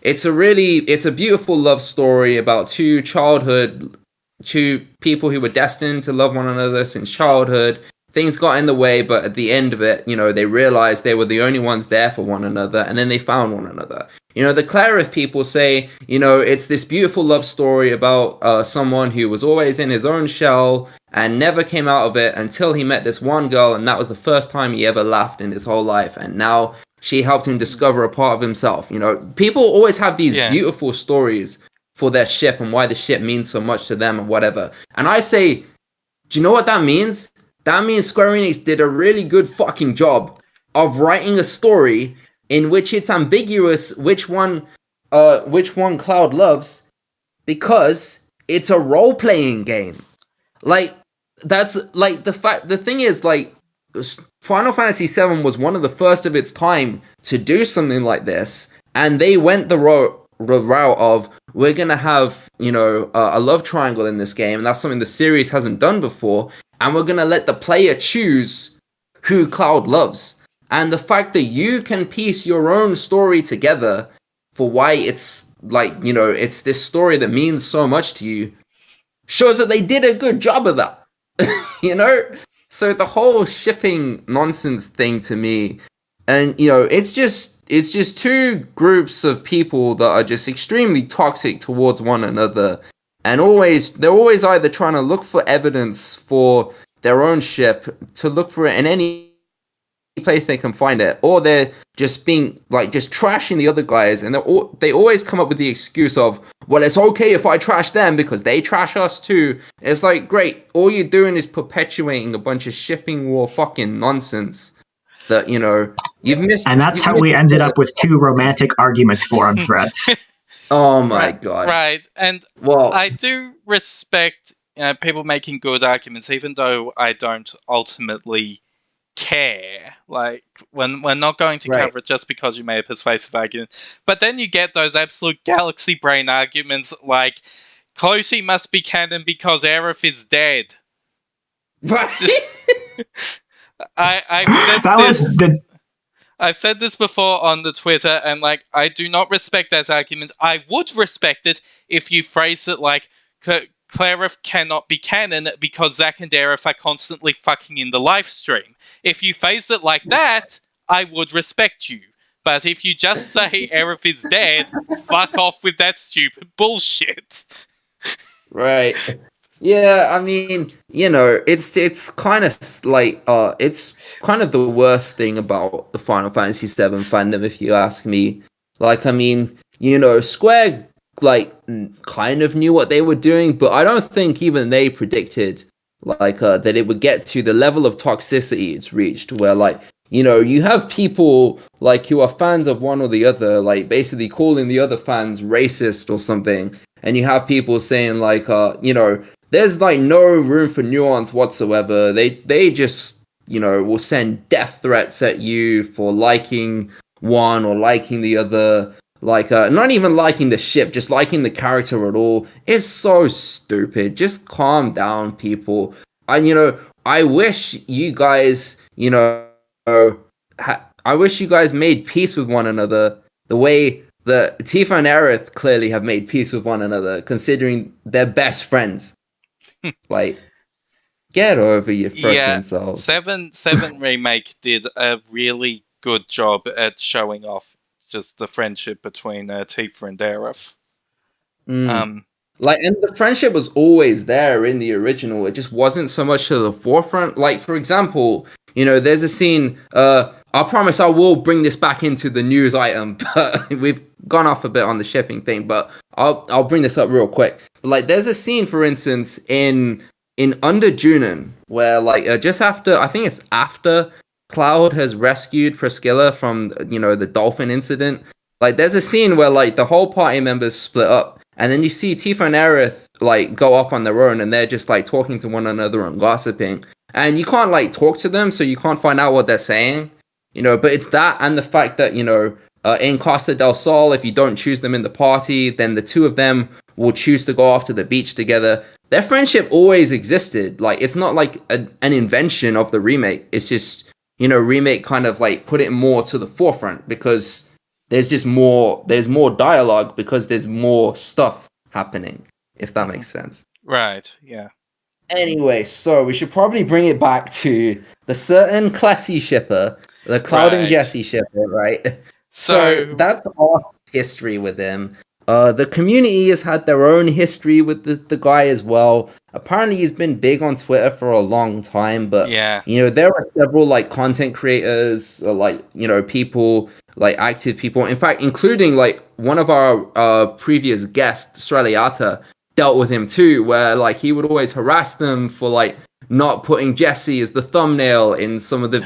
[SPEAKER 3] it's a beautiful love story about two people who were destined to love one another since childhood. Things got in the way, but at the end of it, they realized they were the only ones there for one another, and then they found one another. The Clareth people say, it's this beautiful love story about someone who was always in his own shell and never came out of it until he met this one girl, and that was the first time he ever laughed in his whole life, and now she helped him discover a part of himself. People always have these beautiful stories for their ship and why the ship means so much to them and whatever. And I say, do you know what that means? That means Square Enix did a really good fucking job of writing a story in which it's ambiguous which one Cloud loves, because it's a role-playing game. Like, that's like the thing is, like, Final Fantasy VII was one of the first of its time to do something like this, and they went the route of, we're gonna have a love triangle in this game, and that's something the series hasn't done before, and we're gonna let the player choose who Cloud loves. And the fact that you can piece your own story together for why it's it's this story that means so much to you, shows that they did a good job of that. So the whole shipping nonsense thing to me, and it's just two groups of people that are just extremely toxic towards one another, and they're always either trying to look for evidence for their own ship, to look for it in any place they can find it, or they're just being just trashing the other guys, and they always come up with the excuse of, well, it's okay if I trash them because they trash us too. It's like, great, all you're doing is perpetuating a bunch of shipping war fucking nonsense that you've missed.
[SPEAKER 2] And that's how we ended up with 2 romantic arguments forum threads.
[SPEAKER 3] Oh my god.
[SPEAKER 1] Right. And I do respect people making good arguments, even though I don't ultimately care. Like, we're not going to cover it just because you made a persuasive argument. But then you get those absolute galaxy brain arguments like, Clotty must be canon because Aerith is dead.
[SPEAKER 3] Right.
[SPEAKER 1] I've said this before on the Twitter, and I do not respect that argument. I would respect it if you phrase it like, Clareth cannot be canon because Zack and Aerith are constantly fucking in the live stream. If you phrase it like that, I would respect you. But if you just say Aerith is dead, fuck off with that stupid bullshit.
[SPEAKER 3] Right. Yeah, I mean, it's kind of like it's kind of the worst thing about the Final Fantasy VII fandom, if you ask me. Like, I mean, Square like kind of knew what they were doing, but I don't think even they predicted like that it would get to the level of toxicity it's reached, where like you have people like who are fans of one or the other, like basically calling the other fans racist or something, and you have people saying like there's like no room for nuance whatsoever. They just will send death threats at you for liking one or liking the other. Like not even liking the ship, just liking the character at all. It's so stupid. Just calm down, people. I wish you guys I wish you guys made peace with one another the way that Tifa and Aerith clearly have made peace with one another, considering they're best friends. Like, get over your freaking self.
[SPEAKER 1] 7 Remake did a really good job at showing off just the friendship between Tifa and Aerith.
[SPEAKER 3] And the friendship was always there in the original. It just wasn't so much to the forefront. Like, for example, there's a scene. I promise I will bring this back into the news item, but we've gone off a bit on the shipping thing. But I'll bring this up real quick. Like, there's a scene, for instance, in Under Junon, where like just after, I think it's after Cloud has rescued Priscilla from the dolphin incident. Like, there's a scene where like the whole party members split up, and then you see Tifa and Aerith like go off on their own, and they're just like talking to one another and gossiping. And you can't like talk to them, so you can't find out what they're saying. But it's that and the fact that in Costa del Sol, if you don't choose them in the party, then the two of them will choose to go off to the beach together. Their friendship always existed. Like, it's not like an invention of the remake. It's just remake kind of like put it more to the forefront because there's more dialogue because there's more stuff happening, if that makes sense.
[SPEAKER 1] Right, yeah.
[SPEAKER 3] Anyway, so we should probably bring it back to the certain classy shipper, the Cloud and Jessie shipper, right? So that's our history with him. The community has had their own history with the guy as well. Apparently, he's been big on Twitter for a long time, but there are several like content creators, people, like active people. In fact, including like one of our previous guests, Streliata, dealt with him too, where like he would always harass them for like not putting Jessie as the thumbnail in some of the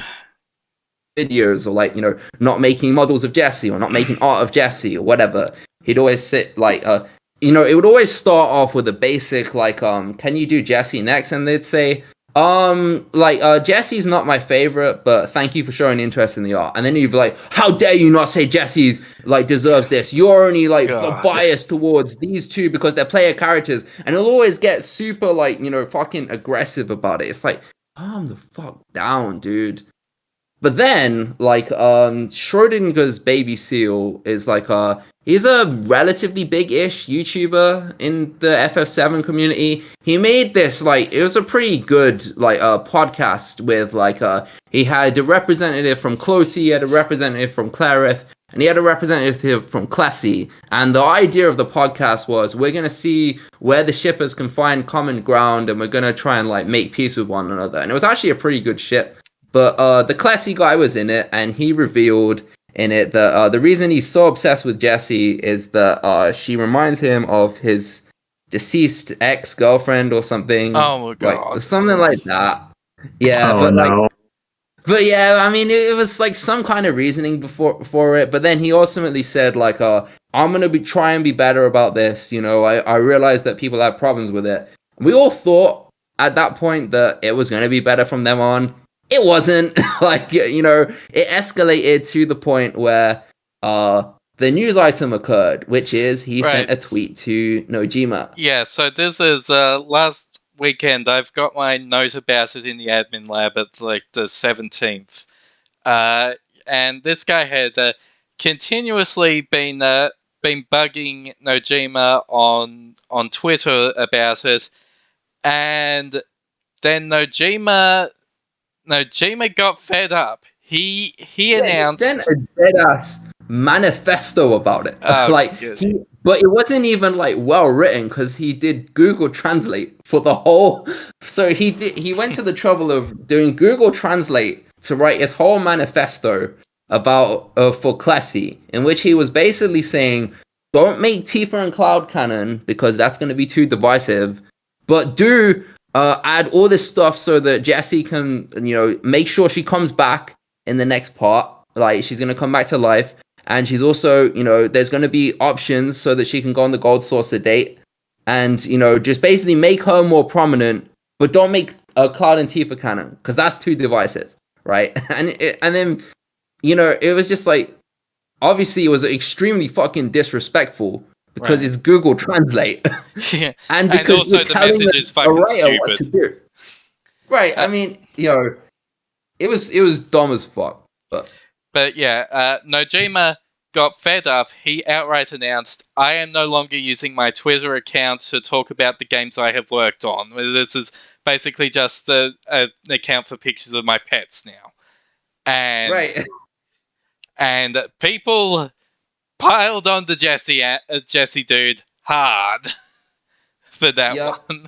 [SPEAKER 3] videos, or like not making models of Jessie or not making art of Jessie or whatever. He'd always sit like it would always start off with a basic like can you do Jessie next, and they'd say Jessie's not my favorite, but thank you for showing interest in the art. And then you'd be like, how dare you not say Jessie's like deserves this? You're only like biased towards these two because they're player characters. And he'll always get super like fucking aggressive about it. It's like, calm the fuck down, dude. But then like Schrodinger's Baby Seal is like he's a relatively big-ish YouTuber in the FF7 community. He made this, like, it was a pretty good, like, podcast with, like, he had a representative from Koltz, he had a representative from Clarith, and he had a representative from Classy. And the idea of the podcast was, we're going to see where the shippers can find common ground, and we're going to try and, like, make peace with one another. And it was actually a pretty good ship. But the Classy guy was in it, and he revealed in it that the reason he's so obsessed with Jessie is that she reminds him of his deceased ex-girlfriend or something.
[SPEAKER 1] Oh my god.
[SPEAKER 3] Like, something like that. Yeah, but yeah, I mean, it was like some kind of reasoning for it. But then he ultimately said like, I'm gonna try and be better about this. I realized that people have problems with it. We all thought at that point that it was gonna be better from them on. It wasn't. Like, it escalated to the point where the news item occurred, which is he sent a tweet to Nojima.
[SPEAKER 1] Yeah, so this is last weekend. I've got my note about it in the admin lab at like the 17th. And this guy had continuously been bugging Nojima on Twitter about it. And then Nojima got fed up. He announced...
[SPEAKER 3] He sent a dead-ass manifesto about it.
[SPEAKER 1] Oh,
[SPEAKER 3] like,
[SPEAKER 1] good.
[SPEAKER 3] but it wasn't even like well written because he did Google Translate for the whole. So he went to the trouble of doing Google Translate to write his whole manifesto about for Classy, in which he was basically saying, don't make Tifa and Cloud canon because that's going to be too divisive, but do add all this stuff so that Jessie can, make sure she comes back in the next part. Like, she's going to come back to life. And she's also, there's going to be options so that she can go on the Gold Saucer date. And, just basically make her more prominent, but don't make Cloud and Tifa canon because that's too divisive, right? And then, it was just like, obviously it was extremely fucking disrespectful because it's Google Translate.
[SPEAKER 1] Yeah.
[SPEAKER 3] And because
[SPEAKER 1] also
[SPEAKER 3] you're
[SPEAKER 1] the
[SPEAKER 3] telling
[SPEAKER 1] message is fucking stupid.
[SPEAKER 3] What to do. Right. I mean, it was dumb as fuck.
[SPEAKER 1] But yeah, Nojima got fed up. He outright announced, I am no longer using my Twitter account to talk about the games I have worked on. This is basically just an account for pictures of my pets now. And people piled on the Jesse dude hard for that one.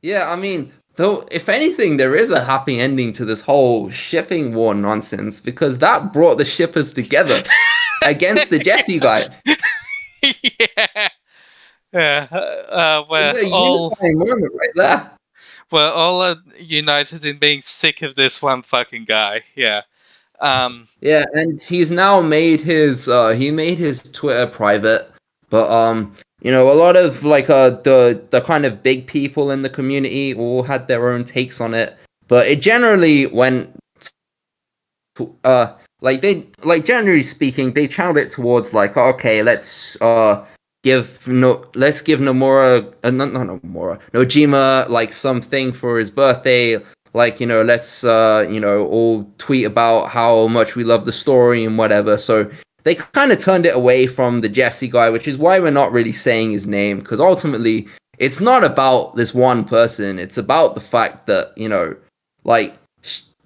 [SPEAKER 3] Yeah, I mean, though, if anything, there is a happy ending to this whole shipping war nonsense because that brought the shippers together against the Jesse guy.
[SPEAKER 1] We're all moment right there. We're all united in being sick of this one fucking guy. Yeah.
[SPEAKER 3] Yeah, and he's now made his Twitter private, but a lot of like the kind of big people in the community all had their own takes on it, but it generally went generally speaking, they channeled it towards like, okay, let's give Nojima like something for his birthday. Like, let's, all tweet about how much we love the story and whatever. So they kind of turned it away from the Jesse guy, which is why we're not really saying his name. Because ultimately, it's not about this one person. It's about the fact that,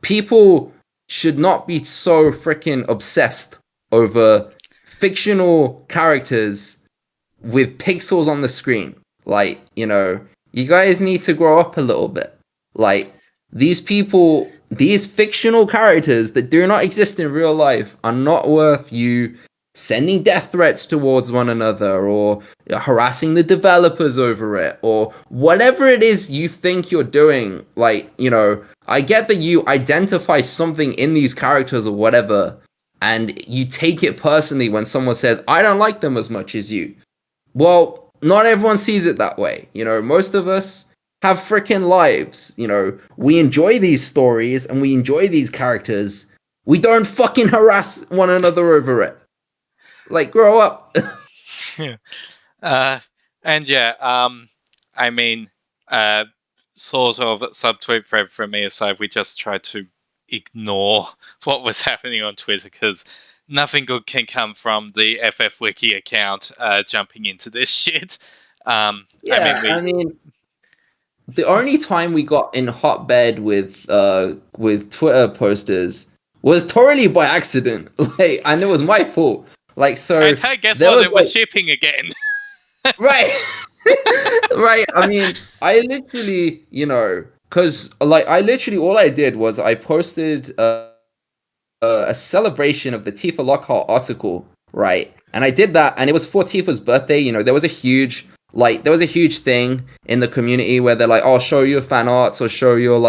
[SPEAKER 3] people should not be so freaking obsessed over fictional characters with pixels on the screen. Like, you guys need to grow up a little bit. Like, these fictional characters that do not exist in real life are not worth you sending death threats towards one another or harassing the developers over it or whatever it is you think you're doing. Like, I get that you identify something in these characters or whatever, and you take it personally when someone says, I don't like them as much as you. Well, not everyone sees it that way. Most of us have freaking lives. We enjoy these stories and we enjoy these characters. We don't fucking harass one another over it. Like, grow up.
[SPEAKER 1] I mean, sort of subtweet thread from me aside, we just tried to ignore what was happening on Twitter because nothing good can come from the FFWiki account jumping into this shit.
[SPEAKER 3] I mean, the only time we got in hotbed with Twitter posters was totally by accident. Like, and it was my fault. Like, so.
[SPEAKER 1] And hey, guess what? It was shipping again.
[SPEAKER 3] Right. Right. I mean, I literally, because all I did was I posted a celebration of the Tifa Lockhart article, right? And I did that, and it was for Tifa's birthday. There was a huge thing in the community where they're like, "Oh, show your fan arts or show your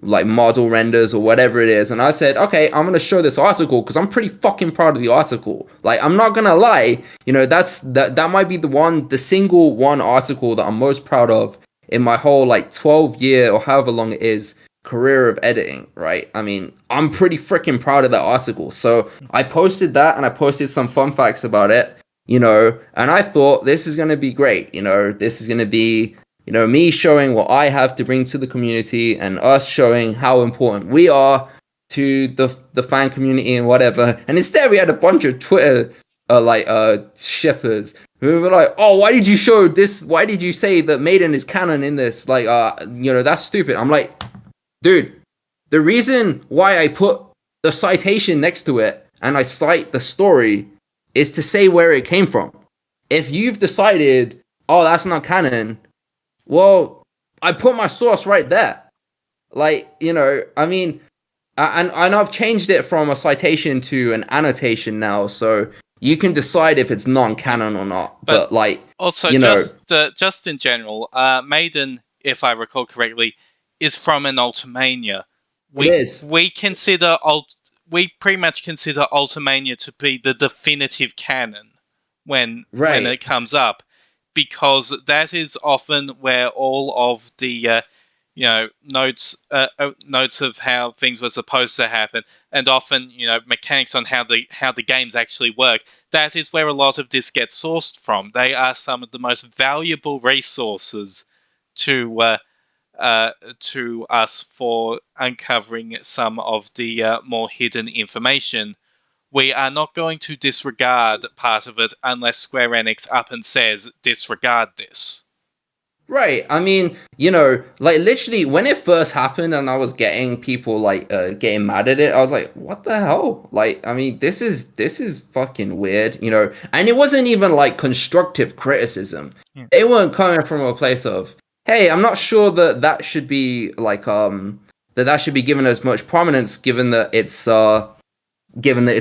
[SPEAKER 3] like model renders or whatever it is." And I said, "Okay, I'm gonna show this article because I'm pretty fucking proud of the article. Like, I'm not gonna lie, that might be the single one article that I'm most proud of in my whole 12-year or however long it is career of editing, right? I mean, I'm pretty freaking proud of that article. So I posted that and I posted some fun facts about it." And I thought this is going to be great. This is going to be, me showing what I have to bring to the community and us showing how important we are to the fan community and whatever. And instead we had a bunch of Twitter, shippers who were like, "Oh, why did you show this? Why did you say that Maiden is canon in this? That's stupid." I'm like, dude, the reason why I put the citation next to it and I cite the story is to say where it came from. if you've decided, oh, that's not canon, well, I put my source right there. Like, I mean, and I've changed it from a citation to an annotation now, so you can decide if it's non-canon or not. But like,
[SPEAKER 1] also, just in general, Maiden, if I recall correctly, is from an Ultimania. We pretty much consider Ultimania to be the definitive canon when it comes up, because that is often where all of the notes of how things were supposed to happen, and often mechanics on how the games actually work. That is where a lot of this gets sourced from. They are some of the most valuable resources to us for uncovering some of the more hidden information. We are not going to disregard part of it unless Square Enix up and says disregard this.
[SPEAKER 3] Right. I mean, like literally when it first happened and I was getting people getting mad at it, I was like, what the hell? Like, I mean, this is fucking weird, and it wasn't even like constructive criticism. Yeah. They weren't coming from a place of, hey, I'm not sure that should be like, that should be given as much prominence given that it's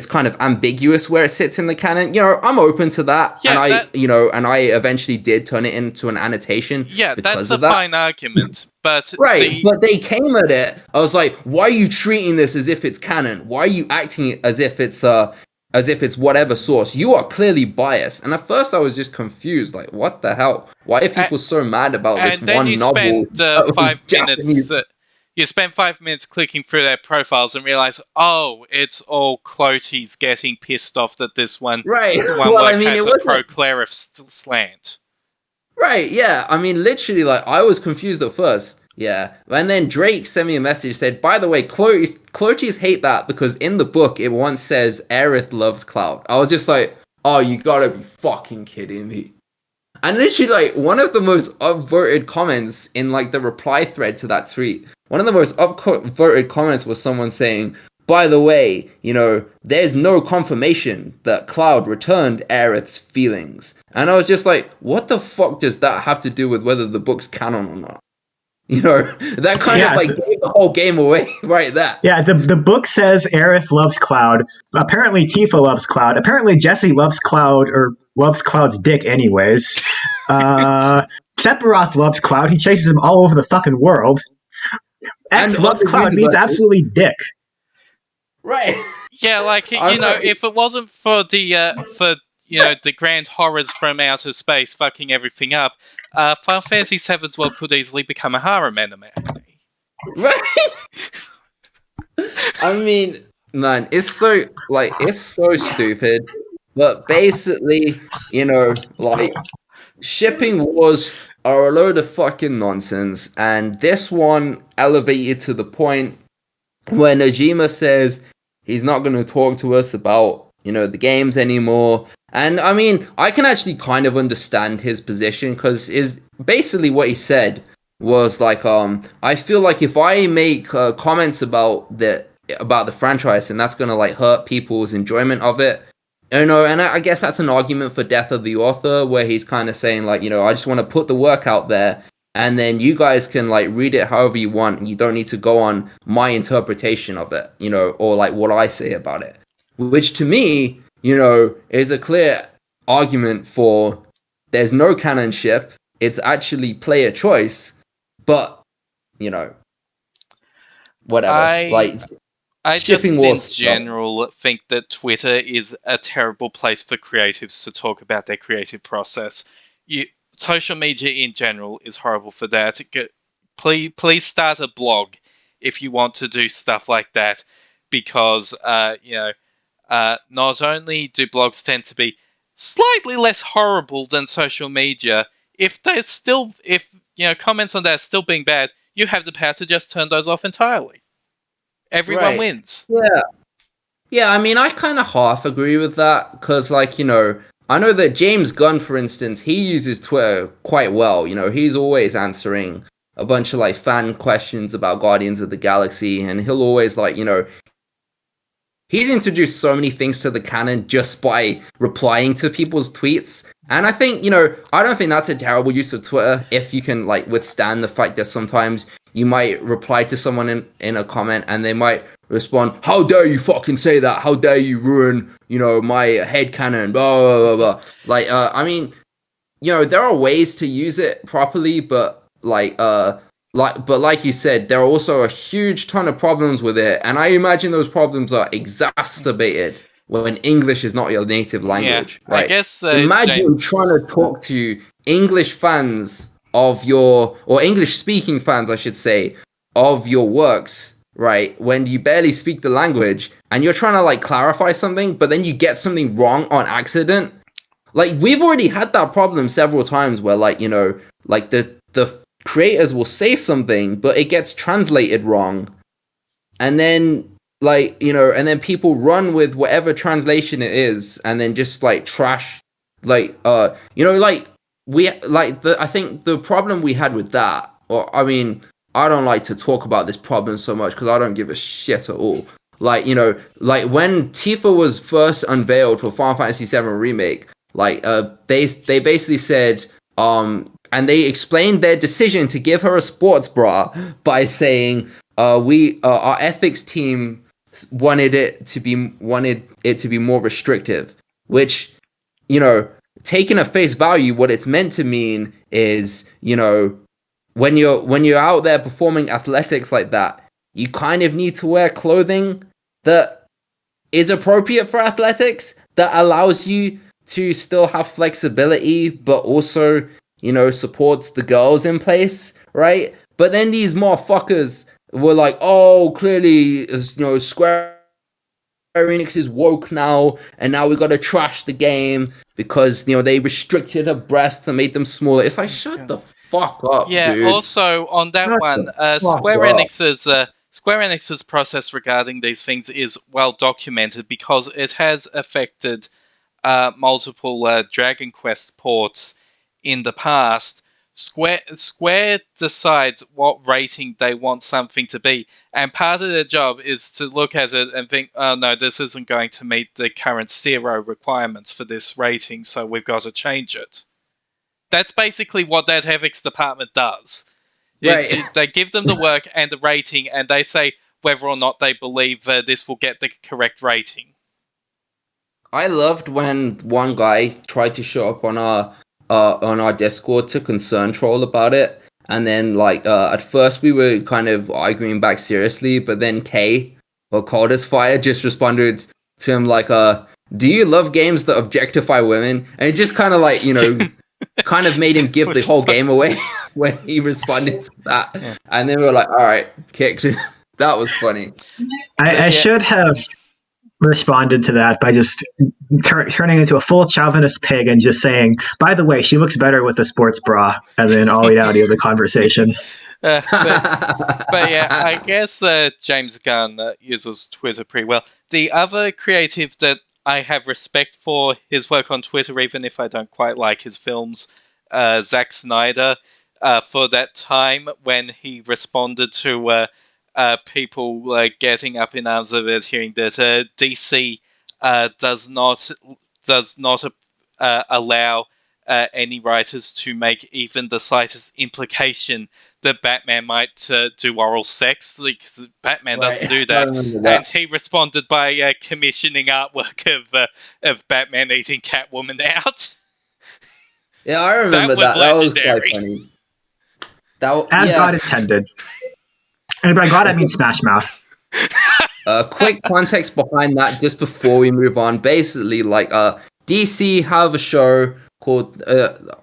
[SPEAKER 3] kind of ambiguous where it sits in the canon. I'm open to that. Yeah, and I eventually did turn it into an annotation.
[SPEAKER 1] Yeah, that's a fine argument. But
[SPEAKER 3] but they came at it. I was like, why are you treating this as if it's canon? Why are you acting as if it's whatever source? You are clearly biased. And at first I was just confused, like, what the hell? Why are people so mad about this one novel?
[SPEAKER 1] You spend 5 minutes clicking through their profiles and realize, oh, it's all Cloty's getting pissed off that this one has a pro-Cleric slant.
[SPEAKER 3] Right, yeah. I mean, literally, like, I was confused at first. Yeah. And then Drake sent me a message, said, by the way, Cloty's hate that because in the book, it once says Aerith loves Cloud. I was just like, oh, you gotta be fucking kidding me. And literally, like, one of the most upvoted comments in, like, the reply thread to that tweet, one of the most upvoted comments was someone saying, by the way, there's no confirmation that Cloud returned Aerith's feelings. And I was just like, what the fuck does that have to do with whether the book's canon or not? That kind of gave the whole game away right there.
[SPEAKER 2] Yeah, the book says Aerith loves Cloud. Apparently Tifa loves Cloud. Apparently Jesse loves Cloud, or loves Cloud's dick anyways. Sephiroth loves Cloud. He chases him all over the fucking world. X loves Cloud means absolutely dick.
[SPEAKER 3] Right.
[SPEAKER 1] Yeah, like, if it wasn't for the grand horrors from outer space fucking everything up, Final Fantasy VII's world could easily become a harem anime.
[SPEAKER 3] Right? I mean, man, it's so stupid. But basically, like, shipping wars are a load of fucking nonsense, and this one elevated to the point where Najima says he's not going to talk to us about, the games anymore. And I mean, I can actually kind of understand his position, because basically what he said was like, I feel like if I make comments about the franchise, and that's going to like hurt people's enjoyment of it, and I guess that's an argument for Death of the Author, where he's kind of saying like, I just want to put the work out there, and then you guys can like read it however you want, and you don't need to go on my interpretation of it, or like what I say about it, which to me, is a clear argument for there's no canonship. It's actually player choice, but whatever.
[SPEAKER 1] I just in general think that Twitter is a terrible place for creatives to talk about their creative process. Social media in general is horrible for that. Please start a blog if you want to do stuff like that, because not only do blogs tend to be slightly less horrible than social media, if comments on that are still being bad, you have the power to just turn those off entirely. Everyone wins.
[SPEAKER 3] Yeah, I mean, I kind of half agree with that, because, like, I know that James Gunn, for instance, he uses Twitter quite well. He's always answering a bunch of, like, fan questions about Guardians of the Galaxy, and he'll always, like, he's introduced so many things to the canon just by replying to people's tweets, And I think, I don't think that's a terrible use of Twitter if you can like withstand the fact that sometimes you might reply to someone in a comment and they might respond, "How dare you fucking say that? How dare you ruin, my headcanon, blah, blah, blah, blah." Like, I mean, there are ways to use it properly, but like you said, there are also a huge ton of problems with it. And I imagine those problems are exacerbated when English is not your native language, right?
[SPEAKER 1] I guess
[SPEAKER 3] imagine trying to talk to English fans or English speaking fans, I should say, of your works, right? When you barely speak the language and you're trying to like clarify something, but then you get something wrong on accident. Like we've already had that problem several times where like, like the creators will say something, but it gets translated wrong. And then like, and then people run with whatever translation it is and then just like trash, like, like I think the problem we had with that, or I mean, I don't like to talk about this problem so much because I don't give a shit at all. Like, like when Tifa was first unveiled for Final Fantasy VII Remake, like, they basically said, and they explained their decision to give her a sports bra by saying, our ethics team wanted it to be more restrictive, which, taken at face value, what it's meant to mean is, when you're out there performing athletics like that, you kind of need to wear clothing that is appropriate for athletics, that allows you to still have flexibility, but also, supports the girls in place, right? But then these motherfuckers were like, oh, clearly, Square Enix is woke now, and now we gotta trash the game because, they restricted her breasts and made them smaller. It's like, shut the fuck up, dude.
[SPEAKER 1] Also, on that one, Square Enix's process regarding these things is well documented because it has affected multiple Dragon Quest ports in the past. Square decides what rating they want something to be, and part of their job is to look at it and think, oh no, this isn't going to meet the current 0 requirements for this rating, so we've got to change it. That's basically what that ethics department does.
[SPEAKER 3] Right.
[SPEAKER 1] They give them the work and the rating, and they say whether or not they believe this will get the correct rating.
[SPEAKER 3] I loved when one guy tried to show up on our Discord to concern troll about it, and then like at first we were kind of arguing back seriously, but then Kay or Coldest Fire just responded to him like, do you love games that objectify women? And it just kind of like, kind of made him give the whole game away when he responded to that. Yeah. And then we were like, all right, kicked. That was funny.
[SPEAKER 2] I should have responded to that by just turning into a full chauvinist pig and just saying, by the way, she looks better with a sports bra, and then all out of the conversation.
[SPEAKER 1] But yeah, I guess James Gunn uses Twitter pretty well. The other creative that I have respect for his work on Twitter, even if I don't quite like his films, Zack Snyder, for that time when he responded to people getting up in arms of it, hearing that DC does not allow any writers to make even the slightest implication that Batman might do oral sex, because Batman doesn't do that. And he responded by commissioning artwork of Batman eating Catwoman out.
[SPEAKER 3] Yeah, I remember that. That was quite funny.
[SPEAKER 2] As God intended. And by God, I mean Smash Mouth.
[SPEAKER 3] Quick context behind that, just before we move on. Basically, like, DC have a show called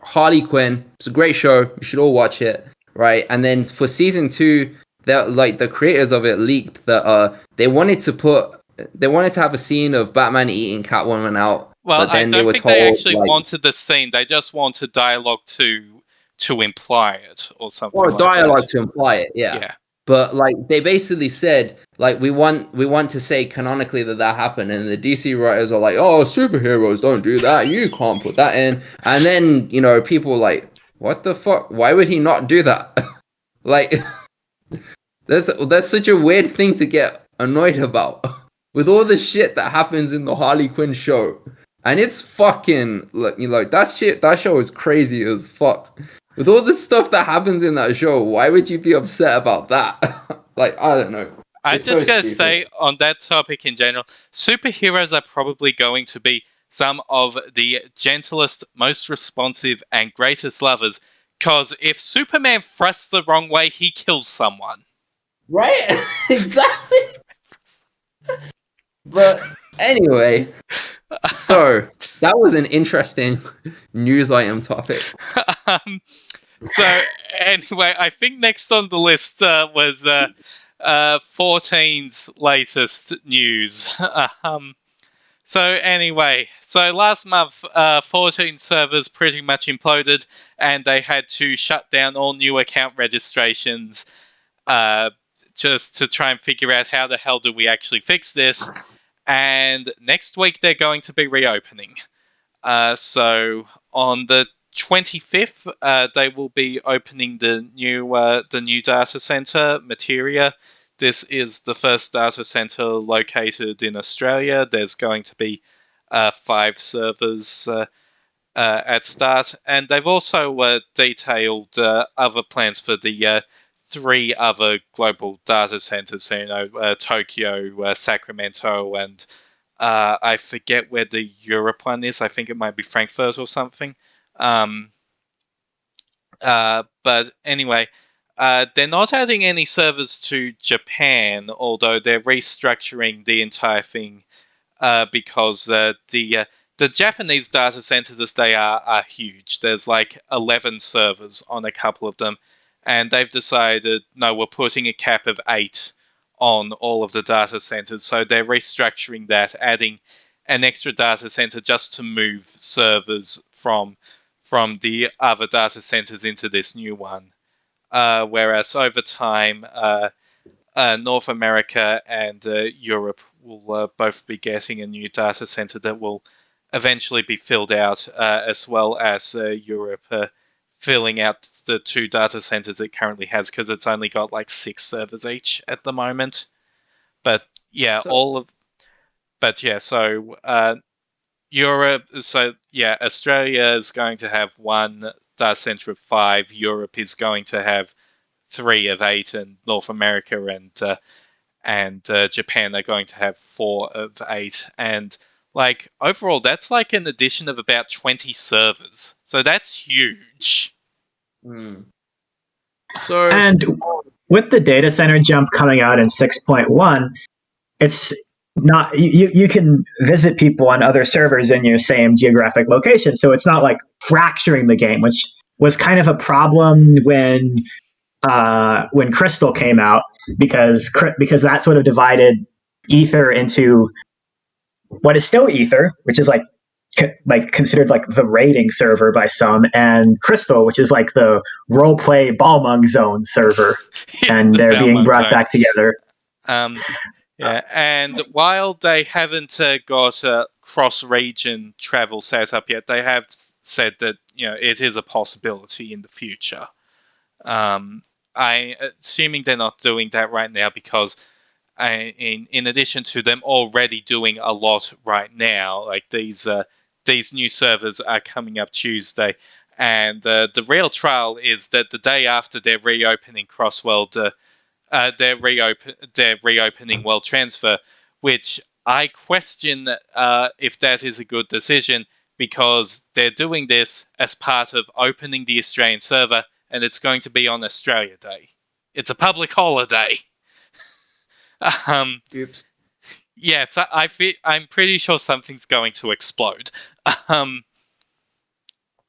[SPEAKER 3] Harley Quinn. It's a great show. You should all watch it, right? And then for season 2, the creators of it leaked that they wanted to have a scene of Batman eating Catwoman out.
[SPEAKER 1] Well,
[SPEAKER 3] but then
[SPEAKER 1] I don't think
[SPEAKER 3] told,
[SPEAKER 1] they actually wanted the scene. They just wanted dialogue to imply it or something.
[SPEAKER 3] Or dialogue
[SPEAKER 1] that.
[SPEAKER 3] to imply it, yeah. But like they basically said, like we want to say canonically that happened, and the DC writers are like, oh, superheroes don't do that. You can't put that in. And then people were like, what the fuck? Why would he not do that? Like, that's such a weird thing to get annoyed about. With all the shit that happens in the Harley Quinn show, and it's fucking like that show is crazy as fuck. With all the stuff that happens in that show, why would you be upset about that? Like, I don't know.
[SPEAKER 1] I'm
[SPEAKER 3] It's
[SPEAKER 1] just
[SPEAKER 3] so
[SPEAKER 1] going to
[SPEAKER 3] stupid.
[SPEAKER 1] say on that topic in general, superheroes are probably going to be some of the gentlest, most responsive, and greatest lovers. Because if Superman thrusts the wrong way, he kills someone.
[SPEAKER 3] Right? Exactly. But anyway, so that was an interesting news item topic.
[SPEAKER 1] So anyway, I think next on the list was 14's latest news. So anyway, last month, 14 servers pretty much imploded, and they had to shut down all new account registrations just to try and figure out how the hell do we actually fix this. And next week they're going to be reopening. So on the 25th, they will be opening the new data center, Materia. This is the first data center located in Australia. There's going to be 5 servers at start, and they've also detailed other plans for the 3 other global data centers. So, Tokyo, Sacramento, and I forget where the Europe one is. I think it might be Frankfurt or something. But anyway, they're not adding any servers to Japan, although they're restructuring the entire thing because the Japanese data centers, as they are huge. There's like 11 servers on a couple of them, and they've decided, no, we're putting a cap of 8 on all of the data centers. So they're restructuring that, adding an extra data center just to move servers from the other data centers into this new one. Whereas over time, North America and Europe will both be getting a new data center that will eventually be filled out, as well as Europe filling out the 2 data centers it currently has, because it's only got like 6 servers each at the moment. But yeah, Europe. So yeah, Australia is going to have 1 data center of 5. Europe is going to have 3 of 8, and North America and Japan are going to have 4 of 8. And like overall, that's like an addition of about 20 servers. So that's huge.
[SPEAKER 3] So,
[SPEAKER 2] and with the data center jump coming out in 6.1, it's not you can visit people on other servers in your same geographic location, so it's not like fracturing the game, which was kind of a problem when Crystal came out, because that sort of divided Ether into what is still Ether, which is like considered like the raiding server by some, and Crystal, which is like the roleplay Balmung Zone server, and they're being brought back together.
[SPEAKER 1] Yeah, and while they haven't got cross-region travel set up yet, they have said that it is a possibility in the future. I'm assuming they're not doing that right now because, in addition to them already doing a lot right now, like these new servers are coming up Tuesday, and the real trial is that the day after they're reopening Crossworld. They're reopening World Transfer, which I question if that is a good decision, because they're doing this as part of opening the Australian server, and it's going to be on Australia Day. It's a public holiday.
[SPEAKER 3] Oops.
[SPEAKER 1] Yeah, so I'm pretty sure something's going to explode.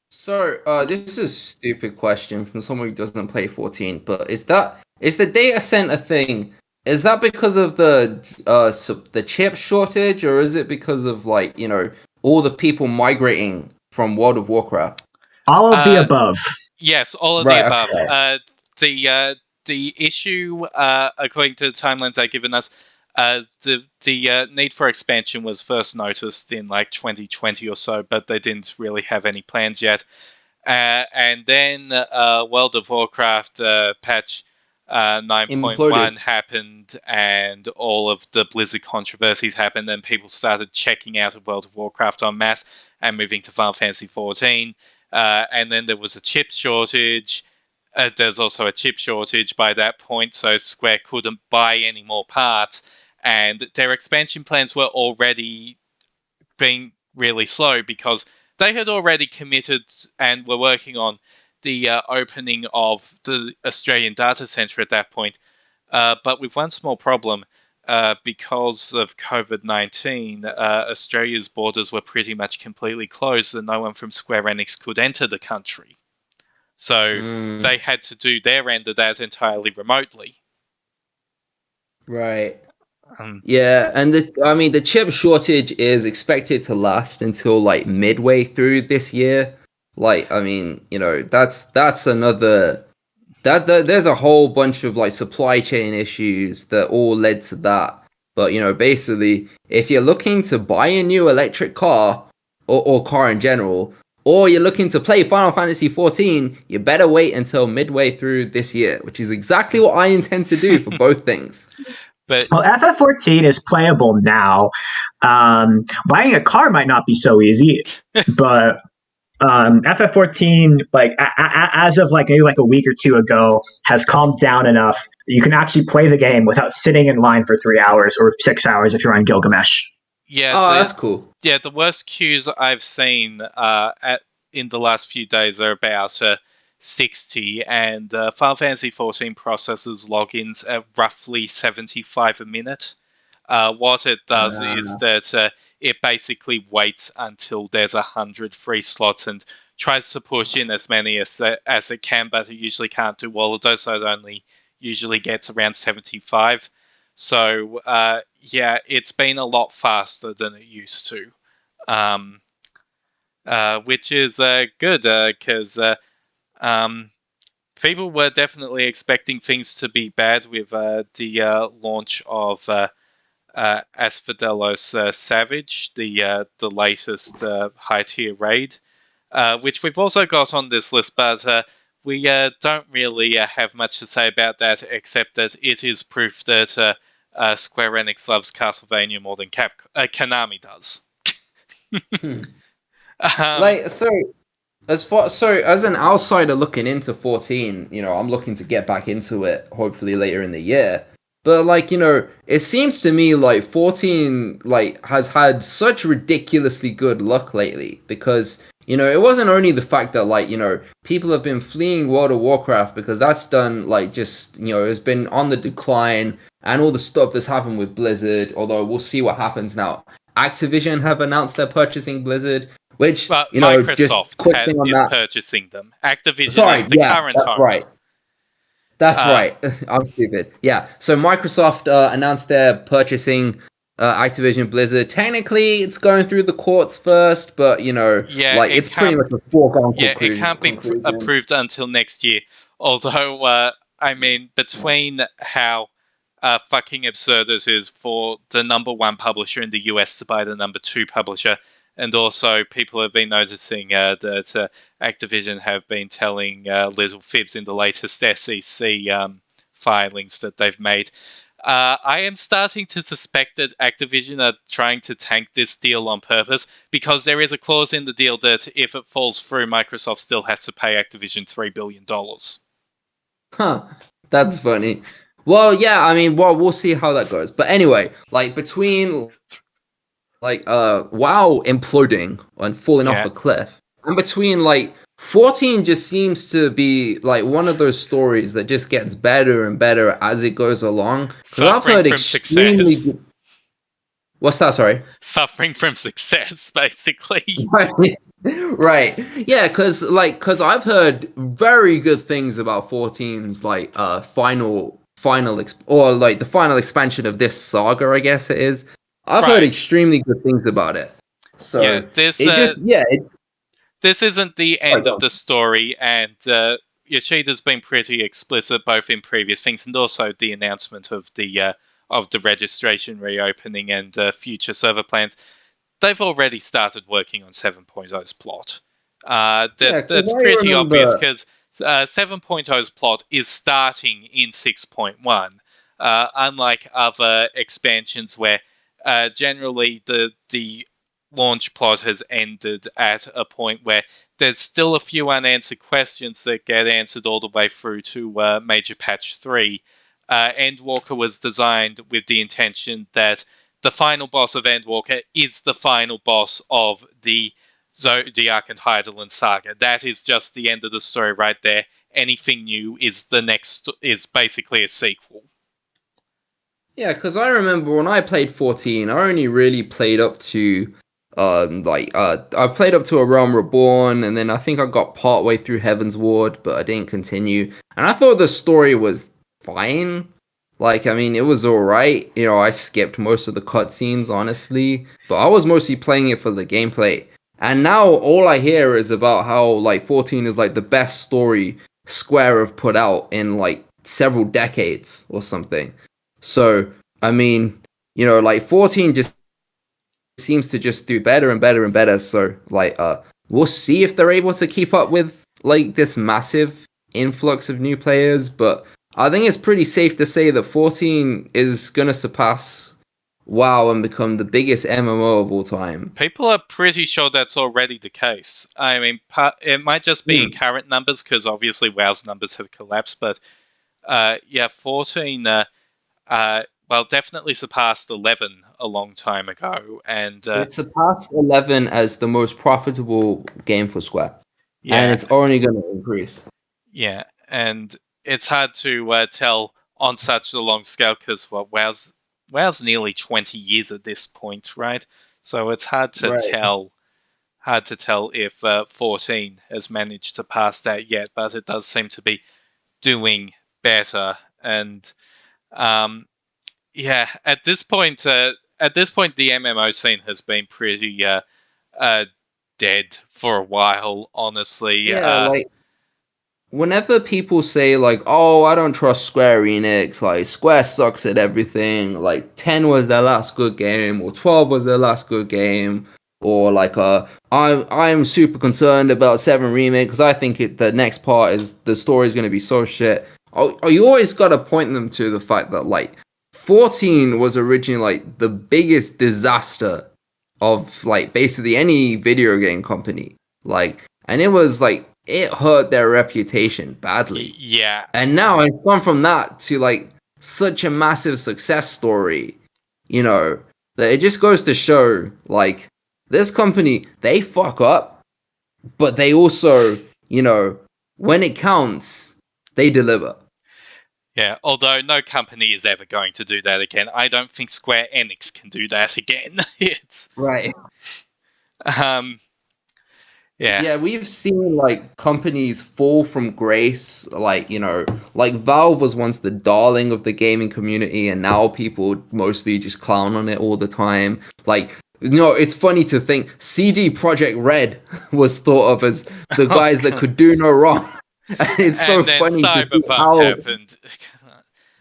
[SPEAKER 3] So, this is a stupid question from someone who doesn't play 14, but is the data center thing, is that because of the chip shortage, or is it because of all the people migrating from World of Warcraft?
[SPEAKER 2] All of the above.
[SPEAKER 1] Yes, all of the above. Okay. The issue, according to the timelines they've given us, the need for expansion was first noticed in like 2020 or so, but they didn't really have any plans yet. And then World of Warcraft patch 9.1 happened, and all of the Blizzard controversies happened, and people started checking out of World of Warcraft en masse and moving to Final Fantasy XIV. And then there was a chip shortage. There's also a chip shortage by that point, so Square couldn't buy any more parts, and their expansion plans were already being really slow because they had already committed and were working on the opening of the Australian data centre at that point. But with one small problem, because of COVID-19, Australia's borders were pretty much completely closed and no one from Square Enix could enter the country. So they had to do their end of that entirely remotely.
[SPEAKER 3] Right. Yeah, and the chip shortage is expected to last until like midway through this year. Like, I mean, that's another there's a whole bunch of like supply chain issues that all led to that. But basically, if you're looking to buy a new electric car or car in general, or you're looking to play Final Fantasy XIV, you better wait until midway through this year, which is exactly what I intend to do for both things.
[SPEAKER 2] Well, FF14 is playable now. Buying a car might not be so easy, but FF14, like as of like maybe like a week or two ago, has calmed down enough. You can actually play the game without sitting in line for 3 hours or 6 hours if you're on Gilgamesh.
[SPEAKER 1] Yeah,
[SPEAKER 3] that's cool.
[SPEAKER 1] Yeah, the worst queues I've seen in the last few days are about 60, and Final Fantasy XIV processes logins at roughly 75 a minute. What it does is that it basically waits until there's 100 free slots and tries to push in as many as it can, but it usually can't do all of those, so it only usually gets around 75. So, yeah, it's been a lot faster than it used to, which is good, because people were definitely expecting things to be bad with the launch of Asphodelos Savage, the latest high-tier raid, which we've also got on this list, but we don't really have much to say about that, except that it is proof that Square Enix loves Castlevania more than Konami does.
[SPEAKER 3] As an outsider looking into 14, I'm looking to get back into it hopefully later in the year. But it seems to me like 14 has had such ridiculously good luck lately, because it wasn't only the fact that people have been fleeing World of Warcraft because that's done it's been on the decline, and all the stuff that's happened with Blizzard, although we'll see what happens now. Activision have announced they're purchasing Blizzard, which
[SPEAKER 1] Microsoft is purchasing them. Activision is the current owner.
[SPEAKER 3] Right. That's right. I'm stupid. Yeah. So Microsoft announced they're purchasing Activision Blizzard. Technically, it's going through the courts first, but it's pretty much a foregone conclusion.
[SPEAKER 1] Yeah, it can't be approved until next year. Although, between how fucking absurd it is for the number one publisher in the US to buy the number two publisher, and also people have been noticing that Activision have been telling little fibs in the latest SEC filings that they've made. I am starting to suspect that Activision are trying to tank this deal on purpose, because there is a clause in the deal that if it falls through, Microsoft still has to pay Activision $3 billion.
[SPEAKER 3] Huh. That's funny. Well, yeah, we'll see how that goes. But anyway, between WoW imploding and falling off a cliff, and between 14 just seems to be one of those stories that just gets better and better as it goes along.
[SPEAKER 1] Suffering from success.
[SPEAKER 3] What's that? Sorry.
[SPEAKER 1] Suffering from success, basically.
[SPEAKER 3] Right. Yeah, because I've heard very good things about 14's the final expansion of this saga, I guess it is. I've heard extremely good things about it. So
[SPEAKER 1] yeah, this isn't the end of the story, and Yoshida's been pretty explicit both in previous things and also the announcement of the registration reopening and future server plans. They've already started working on 7.0's plot. That's pretty obvious, because 7.0's plot is starting in 6.1, unlike other expansions where generally the launch plot has ended at a point where there's still a few unanswered questions that get answered all the way through to Major Patch 3. Endwalker was designed with the intention that the final boss of Endwalker is the final boss of the Zodiac and Heidelin saga. That is just the end of the story right there. Anything new is basically a sequel.
[SPEAKER 3] Yeah, because I remember when I played 14, I only really played up to I played up to A Realm Reborn, and then I think I got partway through Heaven's Ward, but I didn't continue. And I thought the story was fine. Like, I mean, it was alright. You know, I skipped most of the cutscenes, honestly, but I was mostly playing it for the gameplay. And now all I hear is about how, like, 14 is, like, the best story Square have put out in, like, several decades or something. So, I mean, you know, like, 14 just seems to just do better and better and better. So, like, we'll see if they're able to keep up with, like, this massive influx of new players. But I think it's pretty safe to say that 14 is going to surpass WoW and become the biggest MMO of all time.
[SPEAKER 1] People are pretty sure that's already the case. I mean, it might just be in current numbers, because obviously WoW's numbers have collapsed. But, 14... well, definitely surpassed 11 a long time ago, and
[SPEAKER 3] it surpassed 11 as the most profitable game for Square, and it's only going to increase.
[SPEAKER 1] Yeah, and it's hard to tell on such a long scale because WoW's nearly 20 years at this point, right? So it's hard to tell. Hard to tell if 14 has managed to pass that yet, but it does seem to be doing better, and. Yeah, at this point, the MMO scene has been pretty dead for a while, honestly.
[SPEAKER 3] Yeah, like, whenever people say, like, oh, I don't trust Square Enix, like, Square sucks at everything, like, 10 was their last good game, or 12 was their last good game, or, like, I'm super concerned about 7 Remake, because I think the next part is, the story is going to be so shit. Oh, you always got to point them to the fact that, like, 14 was originally, like, the biggest disaster of, like, basically any video game company. Like, and it was, like, it hurt their reputation badly.
[SPEAKER 1] Yeah.
[SPEAKER 3] And now it's gone from that to, like, such a massive success story, you know, that it just goes to show, like, this company, they fuck up, but they also, you know, when it counts, they deliver.
[SPEAKER 1] Yeah, although no company is ever going to do that again. I don't think Square Enix can do that again. It's
[SPEAKER 3] right.
[SPEAKER 1] Yeah,
[SPEAKER 3] we've seen, like, companies fall from grace. Like, you know, like, Valve was once the darling of the gaming community, and now people mostly just clown on it all the time. Like, you know, it's funny to think CD Projekt Red was thought of as the guys that could do no wrong. It's so funny
[SPEAKER 1] to see how happened.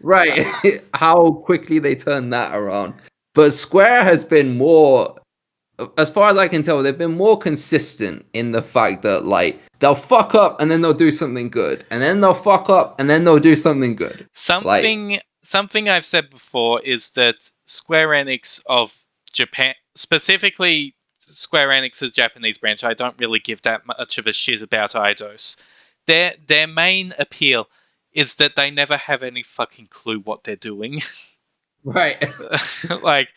[SPEAKER 3] Right, how quickly they turned that around. But Square has been more, as far as I can tell, they've been more consistent in the fact that, like, they'll fuck up and then they'll do something good, and then they'll fuck up and then they'll do something good.
[SPEAKER 1] Something I've said before is that Square Enix of Japan, specifically Square Enix's Japanese branch, I don't really give that much of a shit about Eidos. Their main appeal is that they never have any fucking clue what they're doing.
[SPEAKER 3] Right.
[SPEAKER 1] Like,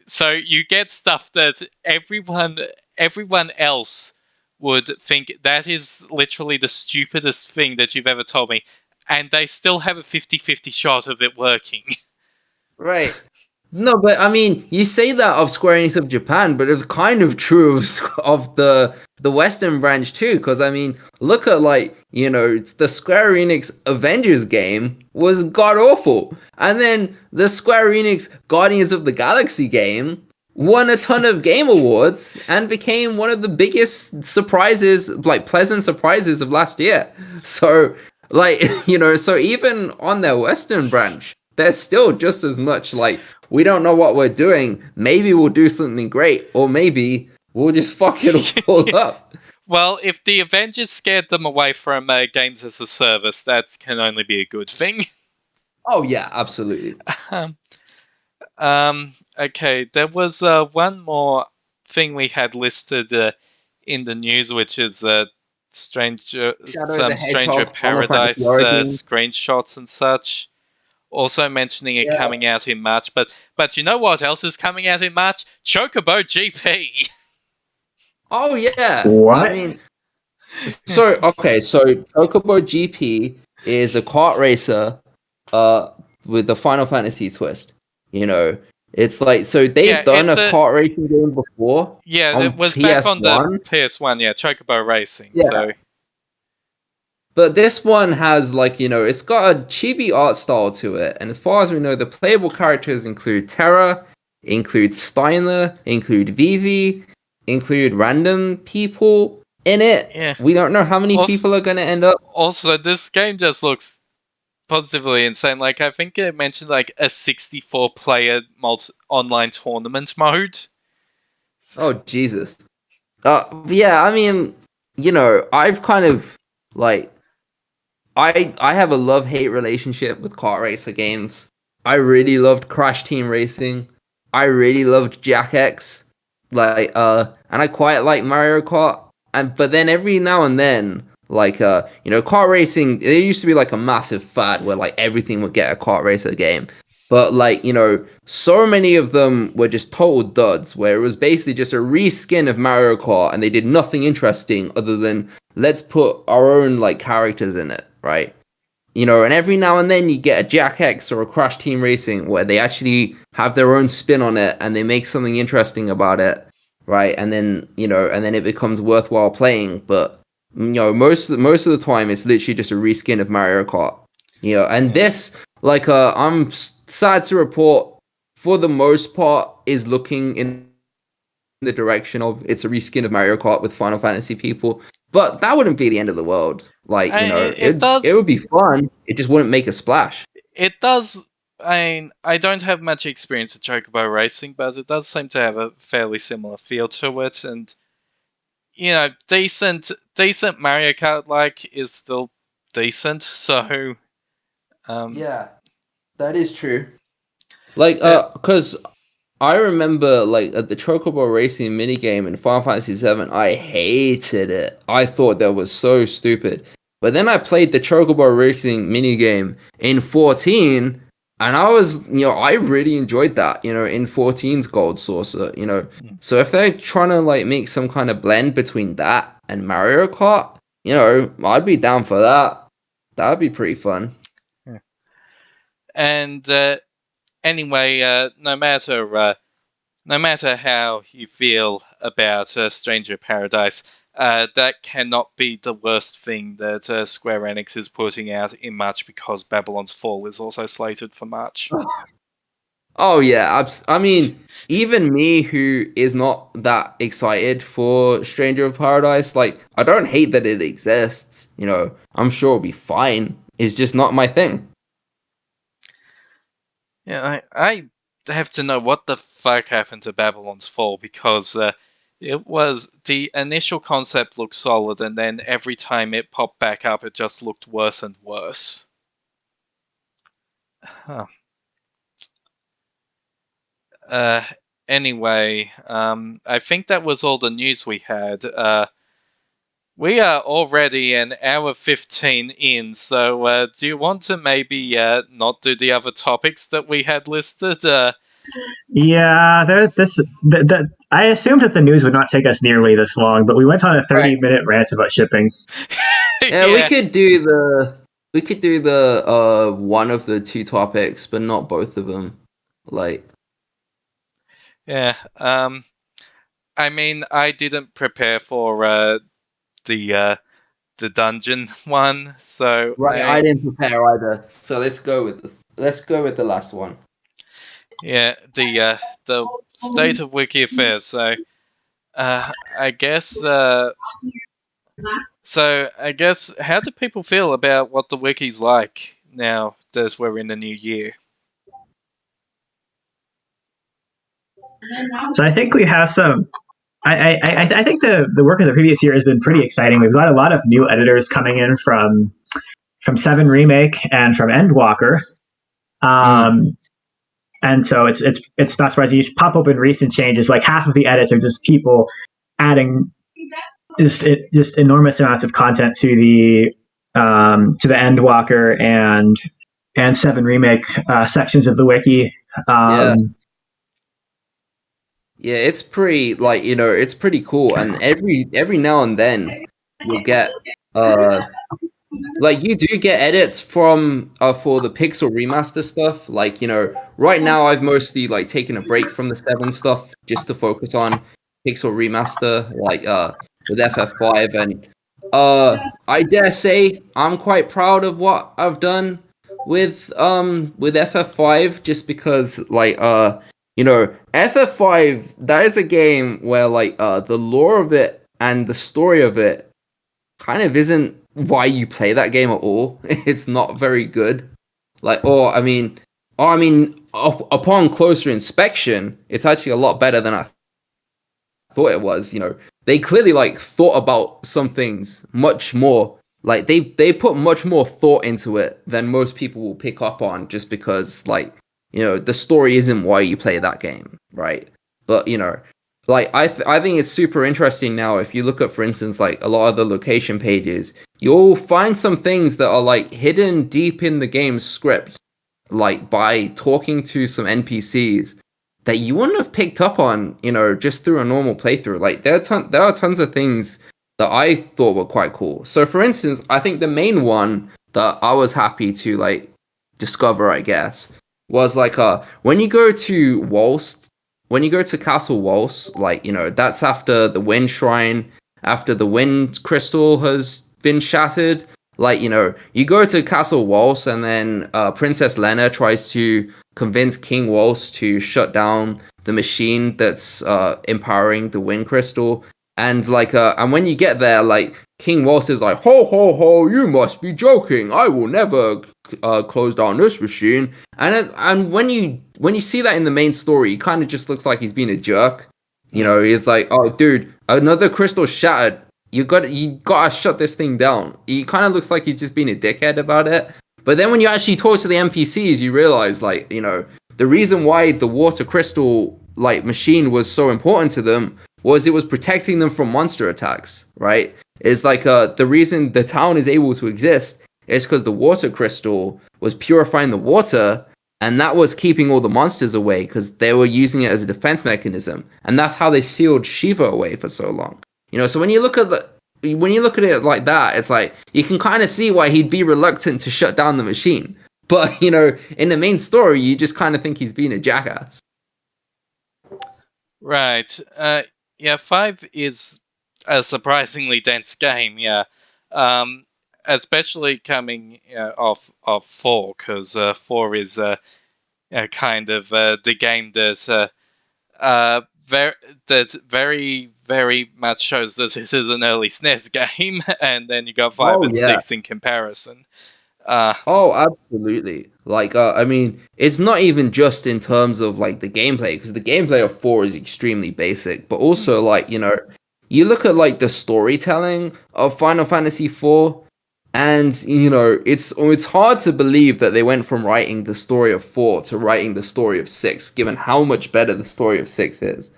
[SPEAKER 1] so you get stuff that everyone else would think that is literally the stupidest thing that you've ever told me, and they still have a 50-50 shot of it working.
[SPEAKER 3] Right. No, but I mean, you say that of Square Enix of Japan, but it's kind of true of the Western branch too. Because I mean, look at, like, you know, the Square Enix Avengers game was god awful, and then the Square Enix Guardians of the Galaxy game won a ton of game awards and became one of the biggest surprises, like, pleasant surprises of last year. So, like, you know, so even on their Western branch, they're still just as much like, we don't know what we're doing. Maybe we'll do something great, or maybe we'll just fuck it all up.
[SPEAKER 1] Well, if the Avengers scared them away from games as a service, that can only be a good thing.
[SPEAKER 3] Oh yeah, absolutely.
[SPEAKER 1] Okay, there was one more thing we had listed in the news, which is Stranger Paradise screenshots and such. Also mentioning it coming out in March, but you know what else is coming out in March? Chocobo GP.
[SPEAKER 3] Oh yeah.
[SPEAKER 2] What?
[SPEAKER 3] I mean, so Chocobo GP is a kart racer, with a Final Fantasy twist. You know, it's like they've done a kart racing game before.
[SPEAKER 1] Yeah, it was PS1. Back on the PS1. Yeah, Chocobo Racing. Yeah. So.
[SPEAKER 3] But this one has it's got a chibi art style to it, and as far as we know, the playable characters include Terra, include Steiner, include Vivi, include random people in it.
[SPEAKER 1] Yeah.
[SPEAKER 3] We don't know how many people are going to end up.
[SPEAKER 1] Also, this game just looks positively insane. Like, I think it mentioned a 64-player online tournament mode.
[SPEAKER 3] Oh, Jesus. Yeah, I mean, I've kind of, I have a love-hate relationship with kart racer games. I really loved Crash Team Racing. I really loved Jack X. And I quite like Mario Kart. But then every now and then, kart racing, there used to be a massive fad where everything would get a kart racer game. But so many of them were just total duds, where it was basically just a reskin of Mario Kart, and they did nothing interesting other than let's put our own characters in it, right? And every now and then you get a Jack X or a Crash Team Racing where they actually have their own spin on it and they make something interesting about it, right? And then it becomes worthwhile playing. But most of the time it's literally just a reskin of Mario Kart. And this, I'm sad to report, for the most part, is looking in the direction of it's a reskin of Mario Kart with Final Fantasy people. But that wouldn't be the end of the world. It would be fun. It just wouldn't make a splash.
[SPEAKER 1] It does. I don't have much experience with Chocobo Racing, but it does seem to have a fairly similar feel to it. And, decent Mario Kart is still decent. So,
[SPEAKER 3] yeah, that is true. Because I remember, at the Chocobo Racing minigame in Final Fantasy VII, I hated it. I thought that was so stupid. But then I played the Chocobo Racing minigame in 14, and I really enjoyed that, in 14's Gold Saucer, So if they're trying to, make some kind of blend between that and Mario Kart, I'd be down for that. That would be pretty fun.
[SPEAKER 1] Yeah. And, anyway, no matter how you feel about Stranger Paradise, that cannot be the worst thing that Square Enix is putting out in March, because Babylon's Fall is also slated for March.
[SPEAKER 3] Oh yeah, I mean, even me, who is not that excited for Stranger of Paradise, I don't hate that it exists. I'm sure it'll be fine. It's just not my thing.
[SPEAKER 1] Yeah, I have to know what the fuck happened to Babylon's Fall, because it was, the initial concept looked solid, and then every time it popped back up, it just looked worse and worse. Huh. Anyway, I think that was all the news we had. We are already an hour 15 in, so do you want to maybe not do the other topics that we had listed?
[SPEAKER 2] Yeah, I assumed that the news would not take us nearly this long, but we went on a 30-minute rant about shipping.
[SPEAKER 3] Yeah, we could do the one of the two topics, but not both of them.
[SPEAKER 1] Yeah. I mean, I didn't prepare for the dungeon one, so
[SPEAKER 3] I didn't prepare either. So let's go with the last one.
[SPEAKER 1] Yeah, the state of Wiki affairs. So, I guess. So I guess, how do people feel about what the wiki's like now that we're in the new year?
[SPEAKER 2] So I think we have some I think the work of the previous year has been pretty exciting. We've got a lot of new editors coming in from 7 Remake and from Endwalker. And so it's not surprising. You should pop open recent changes. Like half of the edits are just people adding just enormous amounts of content to the Endwalker and 7 Remake sections of the wiki.
[SPEAKER 3] Yeah, it's pretty it's pretty cool. And every now and then you'll get you do get edits from for the Pixel remaster stuff. Right now I've mostly taken a break from the 7 stuff just to focus on Pixel remaster, with FF5, and I dare say I'm quite proud of what I've done with FF5, just because FF5, that is a game where the lore of it and the story of it kind of isn't why you play that game at all. It's not very good. Upon closer inspection, it's actually a lot better than I thought it was. They clearly thought about some things much more. They put much more thought into it than most people will pick up on, just because the story isn't why you play that game, right? But I think it's super interesting now. If you look at, for instance, a lot of the location pages, you'll find some things that are hidden deep in the game's script, by talking to some NPCs that you wouldn't have picked up on, just through a normal playthrough. There are tons of things that I thought were quite cool. So, for instance, I think the main one that I was happy to discover, I guess, was when you go to Walst. When you go to Castle Waltz, that's after the Wind Shrine, after the Wind Crystal has been shattered. You go to Castle Waltz, and then Princess Lena tries to convince King Waltz to shut down the machine that's empowering the Wind Crystal. And and when you get there, King Waltz is like, ho ho ho, you must be joking. I will never close down this machine. And when you see that in the main story, he kind of just looks like he's being a jerk. He's like, oh dude, another crystal shattered. You gotta shut this thing down. He kind of looks like he's just being a dickhead about it. But then when you actually talk to the NPCs, you realize the reason why the water crystal machine was so important to them was it was protecting them from monster attacks, right? It's the reason the town is able to exist is because the water crystal was purifying the water, and that was keeping all the monsters away because they were using it as a defense mechanism, and that's how they sealed Shiva away for so long. So when you look at it like that, it's you can kind of see why he'd be reluctant to shut down the machine. But in the main story, you just kind of think he's being a jackass.
[SPEAKER 1] Right. 5 is a surprisingly dense game. Yeah. Especially coming off 4, because 4 is kind of the game that very, very much shows that this is an early SNES game, and then you got 5 and 6 in comparison.
[SPEAKER 3] Absolutely. It's not even just in terms of the gameplay, because the gameplay of 4 is extremely basic, but also you look at the storytelling of Final Fantasy 4. And, it's hard to believe that they went from writing the story of 4 to writing the story of 6, given how much better the story of 6 is.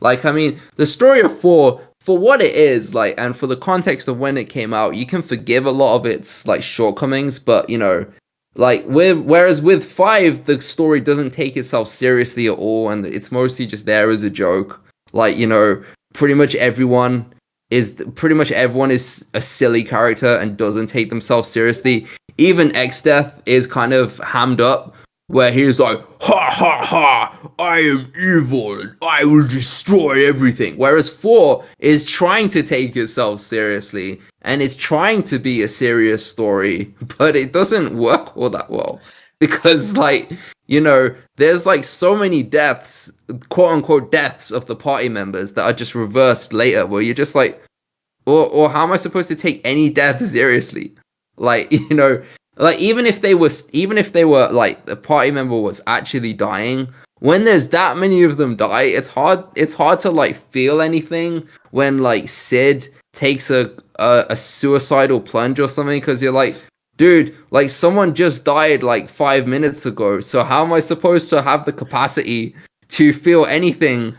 [SPEAKER 3] The story of 4, for what it is, and for the context of when it came out, you can forgive a lot of its, shortcomings, but, whereas with 5, the story doesn't take itself seriously at all, and it's mostly just there as a joke. Pretty much everyone is a silly character and doesn't take themselves seriously. Even X-Death is kind of hammed up, where he's like, ha ha ha, I am evil and I will destroy everything. Whereas 4 is trying to take itself seriously and it's trying to be a serious story, but it doesn't work all that well. Because there's so many deaths, quote unquote deaths of the party members that are just reversed later, where you're just or how am I supposed to take any death seriously? Even if they were the party member was actually dying, when there's that many of them die, it's hard to like feel anything when like Sid takes a suicidal plunge or something, because you're like, dude, like someone just died like 5 minutes ago, so how am I supposed to have the capacity to feel anything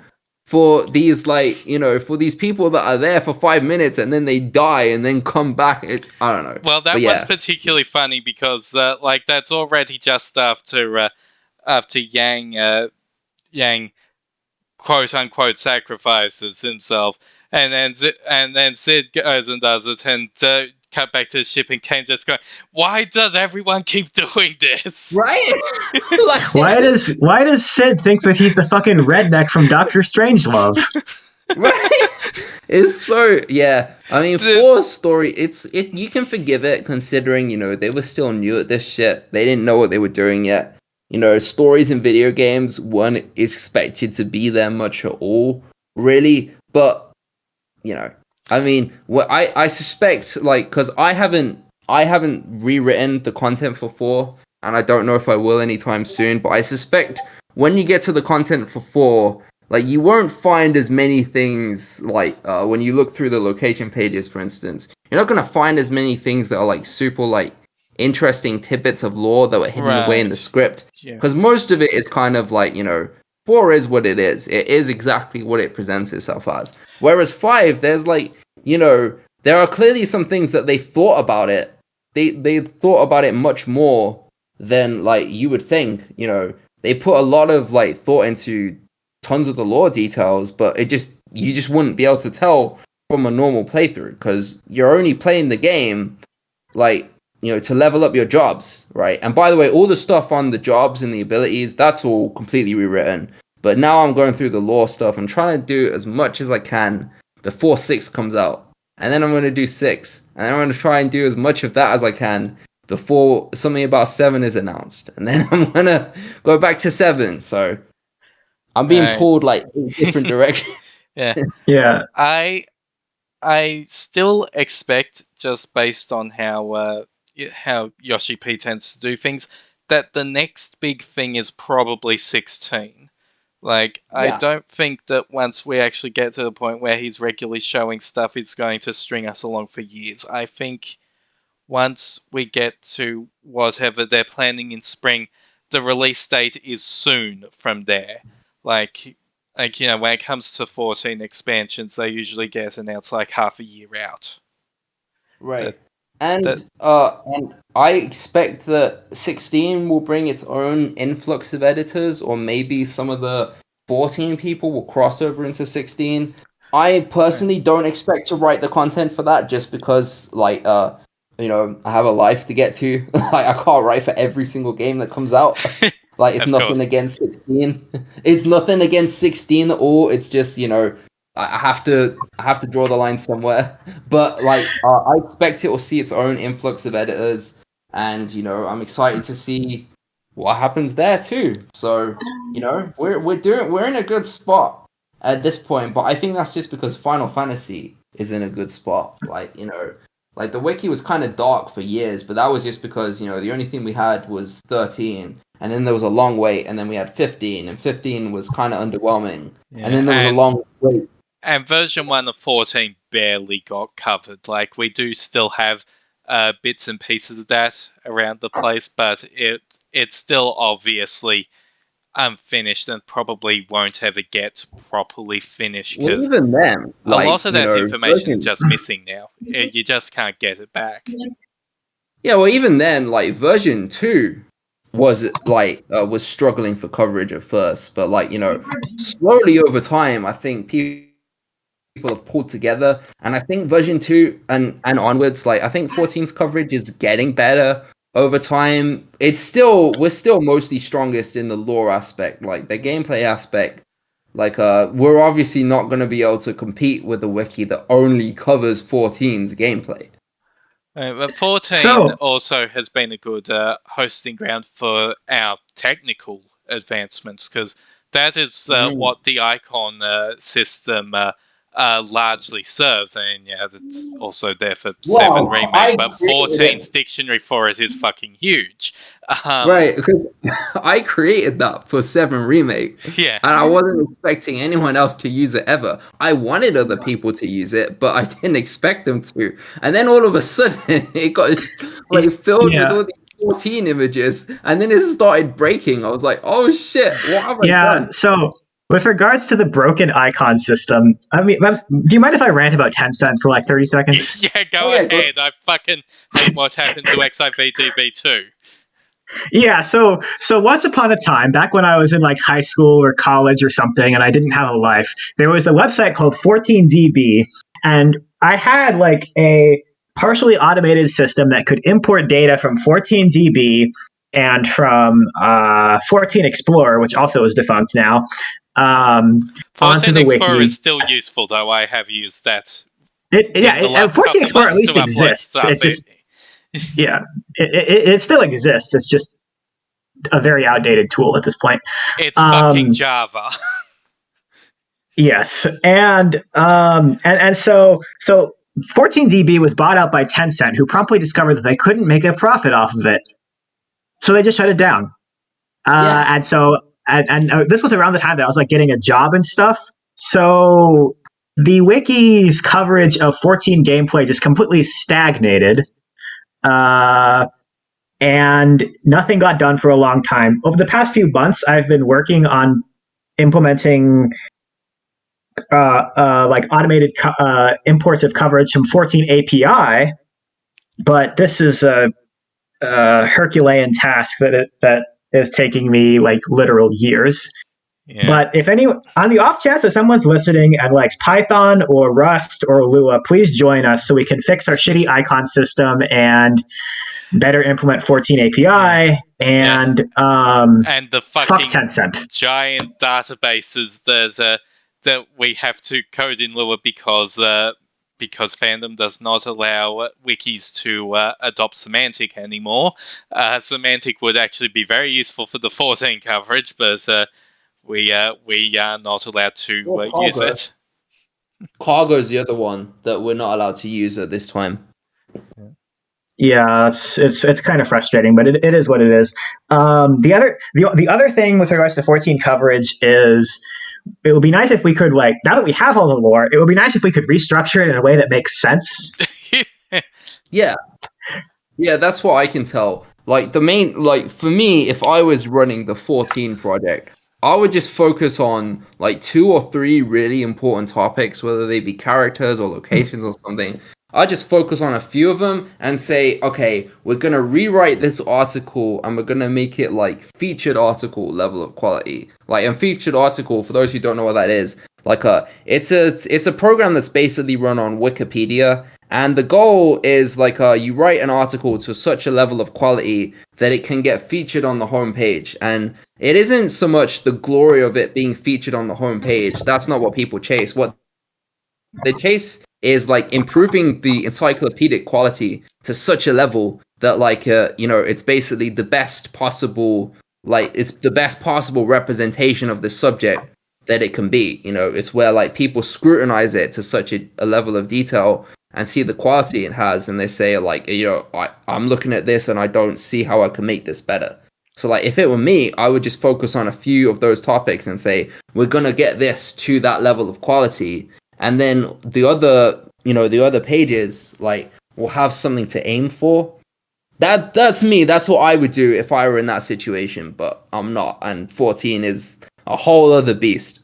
[SPEAKER 3] for these, like, you know, for these people that are there for 5 minutes and then they die and then come back? It's, I don't know.
[SPEAKER 1] Well, that one's particularly funny because like that's already just after Yang quote unquote sacrifices himself, and then Sid goes and does it, and cut back to the ship, and Kane just going, "Why does everyone keep doing this?"
[SPEAKER 3] Right?
[SPEAKER 2] Like, why does Sid think that he's the fucking redneck from Doctor Strangelove?
[SPEAKER 3] Right? It's so, yeah. I mean, Four's story, you can forgive it considering, you know, they were still new at this shit. They didn't know what they were doing yet. You know, stories in video games weren't expected to be there much at all, really. But, you know, I mean, I suspect, like, because I haven't rewritten the content for 4, and I don't know if I will anytime soon, but I suspect when you get to the content for 4, like, you won't find as many things, like, when you look through the location pages, for instance, you're not going to find as many things that are, like, super, like, interesting tidbits of lore that were hidden away in the script. Because most of it is kind of like, you know, 4 is what it is. It is exactly what it presents itself as. Whereas 5, there's, like, you know, there are clearly some things that they thought about it. They thought about it much more than, like, you would think. You know, they put a lot of, like, thought into tons of the lore details, but you just wouldn't be able to tell from a normal playthrough, because you're only playing the game, like, you know, to level up your jobs, right? And by the way, all the stuff on the jobs and the abilities, that's all completely rewritten. But now I'm going through the lore stuff. I'm trying to do as much as I can before 6 comes out. And then I'm going to do 6. And then I'm going to try and do as much of that as I can before something about 7 is announced. And then I'm going to go back to 7. So I'm being pulled, like, in different directions.
[SPEAKER 2] Yeah.
[SPEAKER 1] I still expect, just based on how Yoshi P tends to do things, that the next big thing is probably 16. Like, I don't think that once we actually get to the point where he's regularly showing stuff, it's going to string us along for years. I think once we get to whatever they're planning in spring, the release date is soon from there. Like, you know, when it comes to 14 expansions, they usually get announced like half a year out.
[SPEAKER 3] Right. And I expect that 16 will bring its own influx of editors, or maybe some of the 14 people will cross over into 16. I personally don't expect to write the content for that, just because, like, you know, I have a life to get to. Like, I can't write for every single game that comes out. Like, it's nothing against 16. It's nothing against 16 at all. It's just, you know, I have to draw the line somewhere. But, like, I expect it will see its own influx of editors, and, you know, I'm excited to see what happens there too. So, you know, we're in a good spot at this point. But I think that's just because Final Fantasy is in a good spot. Like, you know, like, the wiki was kind of dark for years, but that was just because, you know, the only thing we had was 13. And then there was a long wait, and then we had 15, and 15 was kind of underwhelming. Yeah, and then there was a long wait.
[SPEAKER 1] And version 1 of 14 barely got covered. Like, we do still have bits and pieces of that around the place, but it's still obviously unfinished and probably won't ever get properly finished.
[SPEAKER 3] Well, even then,
[SPEAKER 1] like, a lot of that information is just missing now. You just can't get it back.
[SPEAKER 3] Yeah, well, even then, like, version 2 was struggling for coverage at first, but, like, you know, slowly over time, I think people have pulled together, and I think version 2 and onwards, like, I think 14's coverage is getting better over time. We're still mostly strongest in the lore aspect, like the gameplay aspect. Like, we're obviously not going to be able to compete with the wiki that only covers 14's gameplay.
[SPEAKER 1] But 14 also has been a good hosting ground for our technical advancements, because that is what the icon system largely serves. And yeah, it's also there for
[SPEAKER 3] Wow,
[SPEAKER 1] 7 Remake, but 14's dictionary for it is fucking huge.
[SPEAKER 3] Right, because I created that for 7 Remake.
[SPEAKER 1] Yeah.
[SPEAKER 3] And I wasn't expecting anyone else to use it ever. I wanted other people to use it, but I didn't expect them to. And then all of a sudden, it got like filled with all these 14 images, and then it started breaking. I was like, oh shit, what have I done?
[SPEAKER 2] So with regards to the broken icon system, I mean, do you mind if I rant about Tencent for like 30 seconds?
[SPEAKER 1] Yeah, go ahead. I fucking hate what happened to XIVDB2.
[SPEAKER 2] Yeah, so once upon a time, back when I was in like high school or college or something, and I didn't have a life, there was a website called 14DB, and I had like a partially automated system that could import data from 14DB and from 14 Explorer, which also is defunct now,
[SPEAKER 1] 14 Explorer is still useful, though. I have used that.
[SPEAKER 2] 14 Explorer at least exists. It still exists. It's just a very outdated tool at this point.
[SPEAKER 1] It's fucking Java.
[SPEAKER 2] Yes, and so 14DB was bought out by Tencent, who promptly discovered that they couldn't make a profit off of it, so they just shut it down. And this was around the time that I was like getting a job and stuff. So the wiki's coverage of 14 gameplay just completely stagnated. And nothing got done for a long time. Over the past few months, I've been working on implementing like automated imports of coverage from 14 API, but this is a Herculean task that is taking me like literal years. Yeah. But if on the off chance that someone's listening and likes Python or Rust or Lua, please join us so we can fix our shitty icon system and better implement 14 API and
[SPEAKER 1] the fucking
[SPEAKER 2] fuck Tencent.
[SPEAKER 1] Giant databases that we have to code in Lua because fandom does not allow wikis to adopt semantic anymore. Semantic would actually be very useful for the 14 coverage, but we are not allowed to use it.
[SPEAKER 3] Cargo is the other one that we're not allowed to use at this time.
[SPEAKER 2] Yeah, it's kind of frustrating, but it is what it is. The other thing with regards to 14 coverage is it would be nice if we could, like, now that we have all the lore, it would be nice if we could restructure it in a way that makes sense.
[SPEAKER 3] Yeah, that's what I can tell. Like the main, like for me, if I was running the 14 project, I would just focus on like 2 or 3 really important topics, whether they be characters or locations or something. I just focus on a few of them and say, okay, we're going to rewrite this article and we're going to make it like featured article level of quality. Like a featured article, for those who don't know what that is, like it's a program that's basically run on Wikipedia. And the goal is like you write an article to such a level of quality that it can get featured on the homepage. And it isn't so much the glory of it being featured on the homepage. That's not what people chase. What they chase is like improving the encyclopedic quality to such a level that like it's basically the best possible, like it's the best possible representation of the subject that it can be. It's where like people scrutinize it to such a level of detail and see the quality it has, and they say like, I'm looking at this and I don't see how I can make this better. So like if it were me, I would just focus on a few of those topics and say, we're gonna get this to that level of quality. And then the other pages, like, will have something to aim for. That's me. That's what I would do if I were in that situation, but I'm not. And 14 is a whole other beast.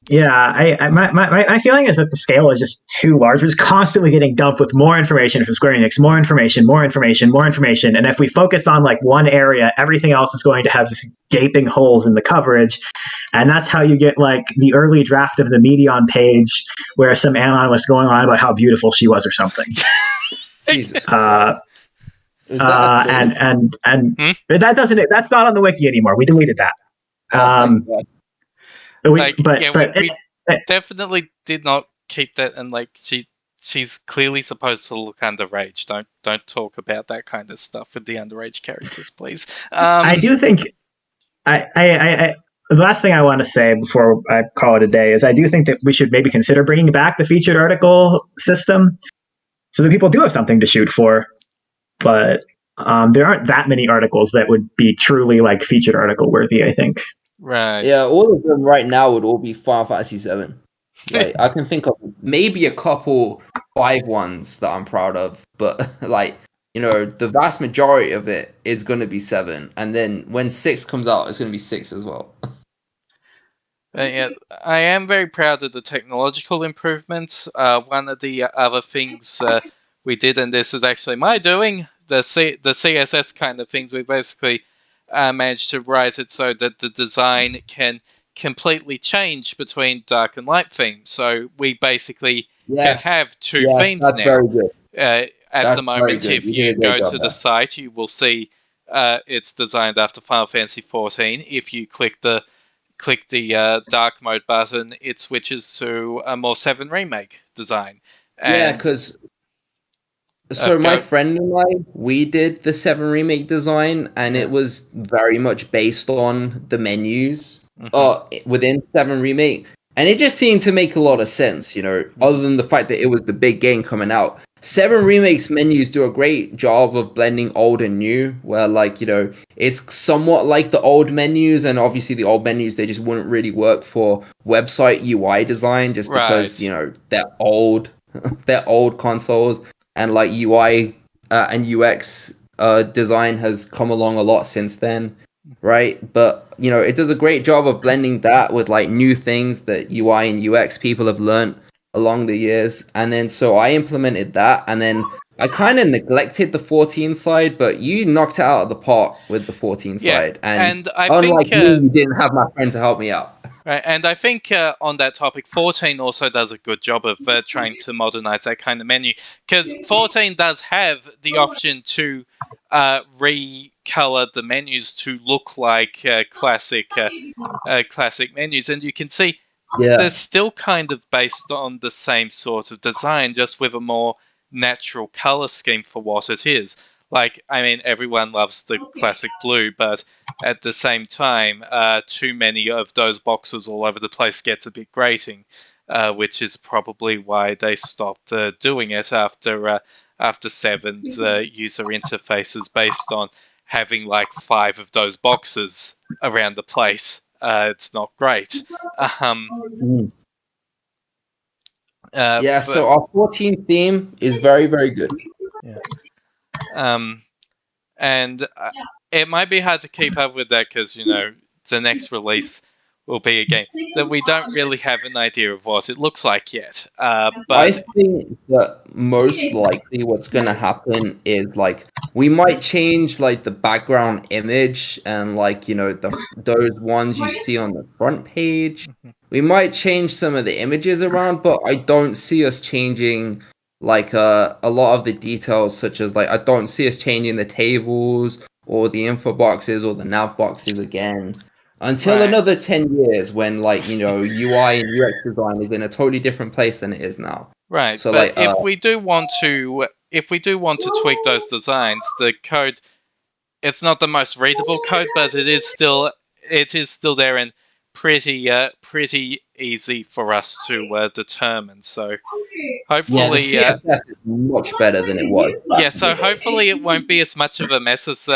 [SPEAKER 2] Yeah, my feeling is that the scale is just too large. We're just constantly getting dumped with more information from Square Enix, more information. And if we focus on like one area, everything else is going to have just gaping holes in the coverage. And that's how you get like the early draft of the Medion page where some anon was going on about how beautiful she was or something.
[SPEAKER 3] Jesus.
[SPEAKER 2] And that's not on the wiki anymore. We deleted that.
[SPEAKER 1] We definitely did not keep that, and like she's clearly supposed to look underage. Don't talk about that kind of stuff with the underage characters, please.
[SPEAKER 2] I do think I the last thing I want to say before I call it a day is I do think that we should maybe consider bringing back the featured article system so that people do have something to shoot for. But there aren't that many articles that would be truly like featured article worthy, I think.
[SPEAKER 1] Right.
[SPEAKER 3] Yeah, all of them right now would all be Final Fantasy VII. Like, I can think of maybe a couple 5 ones that I'm proud of, but like, you know, the vast majority of it is going to be 7, and then when 6 comes out, it's going to be 6 as well.
[SPEAKER 1] Yeah, I am very proud of the technological improvements. One of the other things we did, and this is actually my doing, the CSS kind of things, we basically managed to write it so that the design can completely change between dark and light themes. So we basically can have 2 themes
[SPEAKER 3] that's
[SPEAKER 1] now.
[SPEAKER 3] Very good.
[SPEAKER 1] At the moment, if you go to the site, you will see it's designed after Final Fantasy XIV. If you click the dark mode button, it switches to a more 7 remake design. And,
[SPEAKER 3] because my friend and I, we did the 7 remake design, and it was very much based on the menus within 7 remake, and it just seemed to make a lot of sense, you know, other than the fact that it was the big game coming out. 7 Remake's menus do a great job of blending old and new, where, like, you know, it's somewhat like the old menus, and obviously the old menus, they just wouldn't really work for website UI design, just because, you know, they're old consoles, and like UI and UX design has come along a lot since then, right? But, you know, it does a great job of blending that with like new things that UI and UX people have learned along the years. And then so I implemented that, and then I kind of neglected the 14 side, but you knocked it out of the park with the 14 side. And I unlike think, you didn't have my friend to help me out.
[SPEAKER 1] Right, and I think on that topic, 14 also does a good job of trying to modernize that kind of menu, because 14 does have the option to recolor the menus to look like classic menus, and you can see they're still kind of based on the same sort of design, just with a more natural color scheme for what it is. Like, I mean, everyone loves the classic blue, but at the same time, too many of those boxes all over the place gets a bit grating, which is probably why they stopped doing it after 7's user interfaces based on having like 5 of those boxes around the place. It's not great.
[SPEAKER 3] So our 14 theme is very, very good.
[SPEAKER 1] Yeah. And it might be hard to keep up with that because, you know, the next release will be a game that we don't really have an idea of what it looks like yet. But
[SPEAKER 3] I think that most likely what's going to happen is, like, we might change, like, the background image and, like, you know, those ones you see on the front page. We might change some of the images around, but I don't see us changing, like, a lot of the details, such as, like, I don't see us changing the tables or the info boxes or the nav boxes again until another 10 years when, like, you know, UI and UX design is in a totally different place than it is now.
[SPEAKER 1] Right, so, but like, if we do want to tweak those designs, the code, it's not the most readable code, but it is still there and pretty easy for us to determine. So hopefully,
[SPEAKER 3] the CSS is much better than it was.
[SPEAKER 1] Yeah, so hopefully it won't be as much of a mess as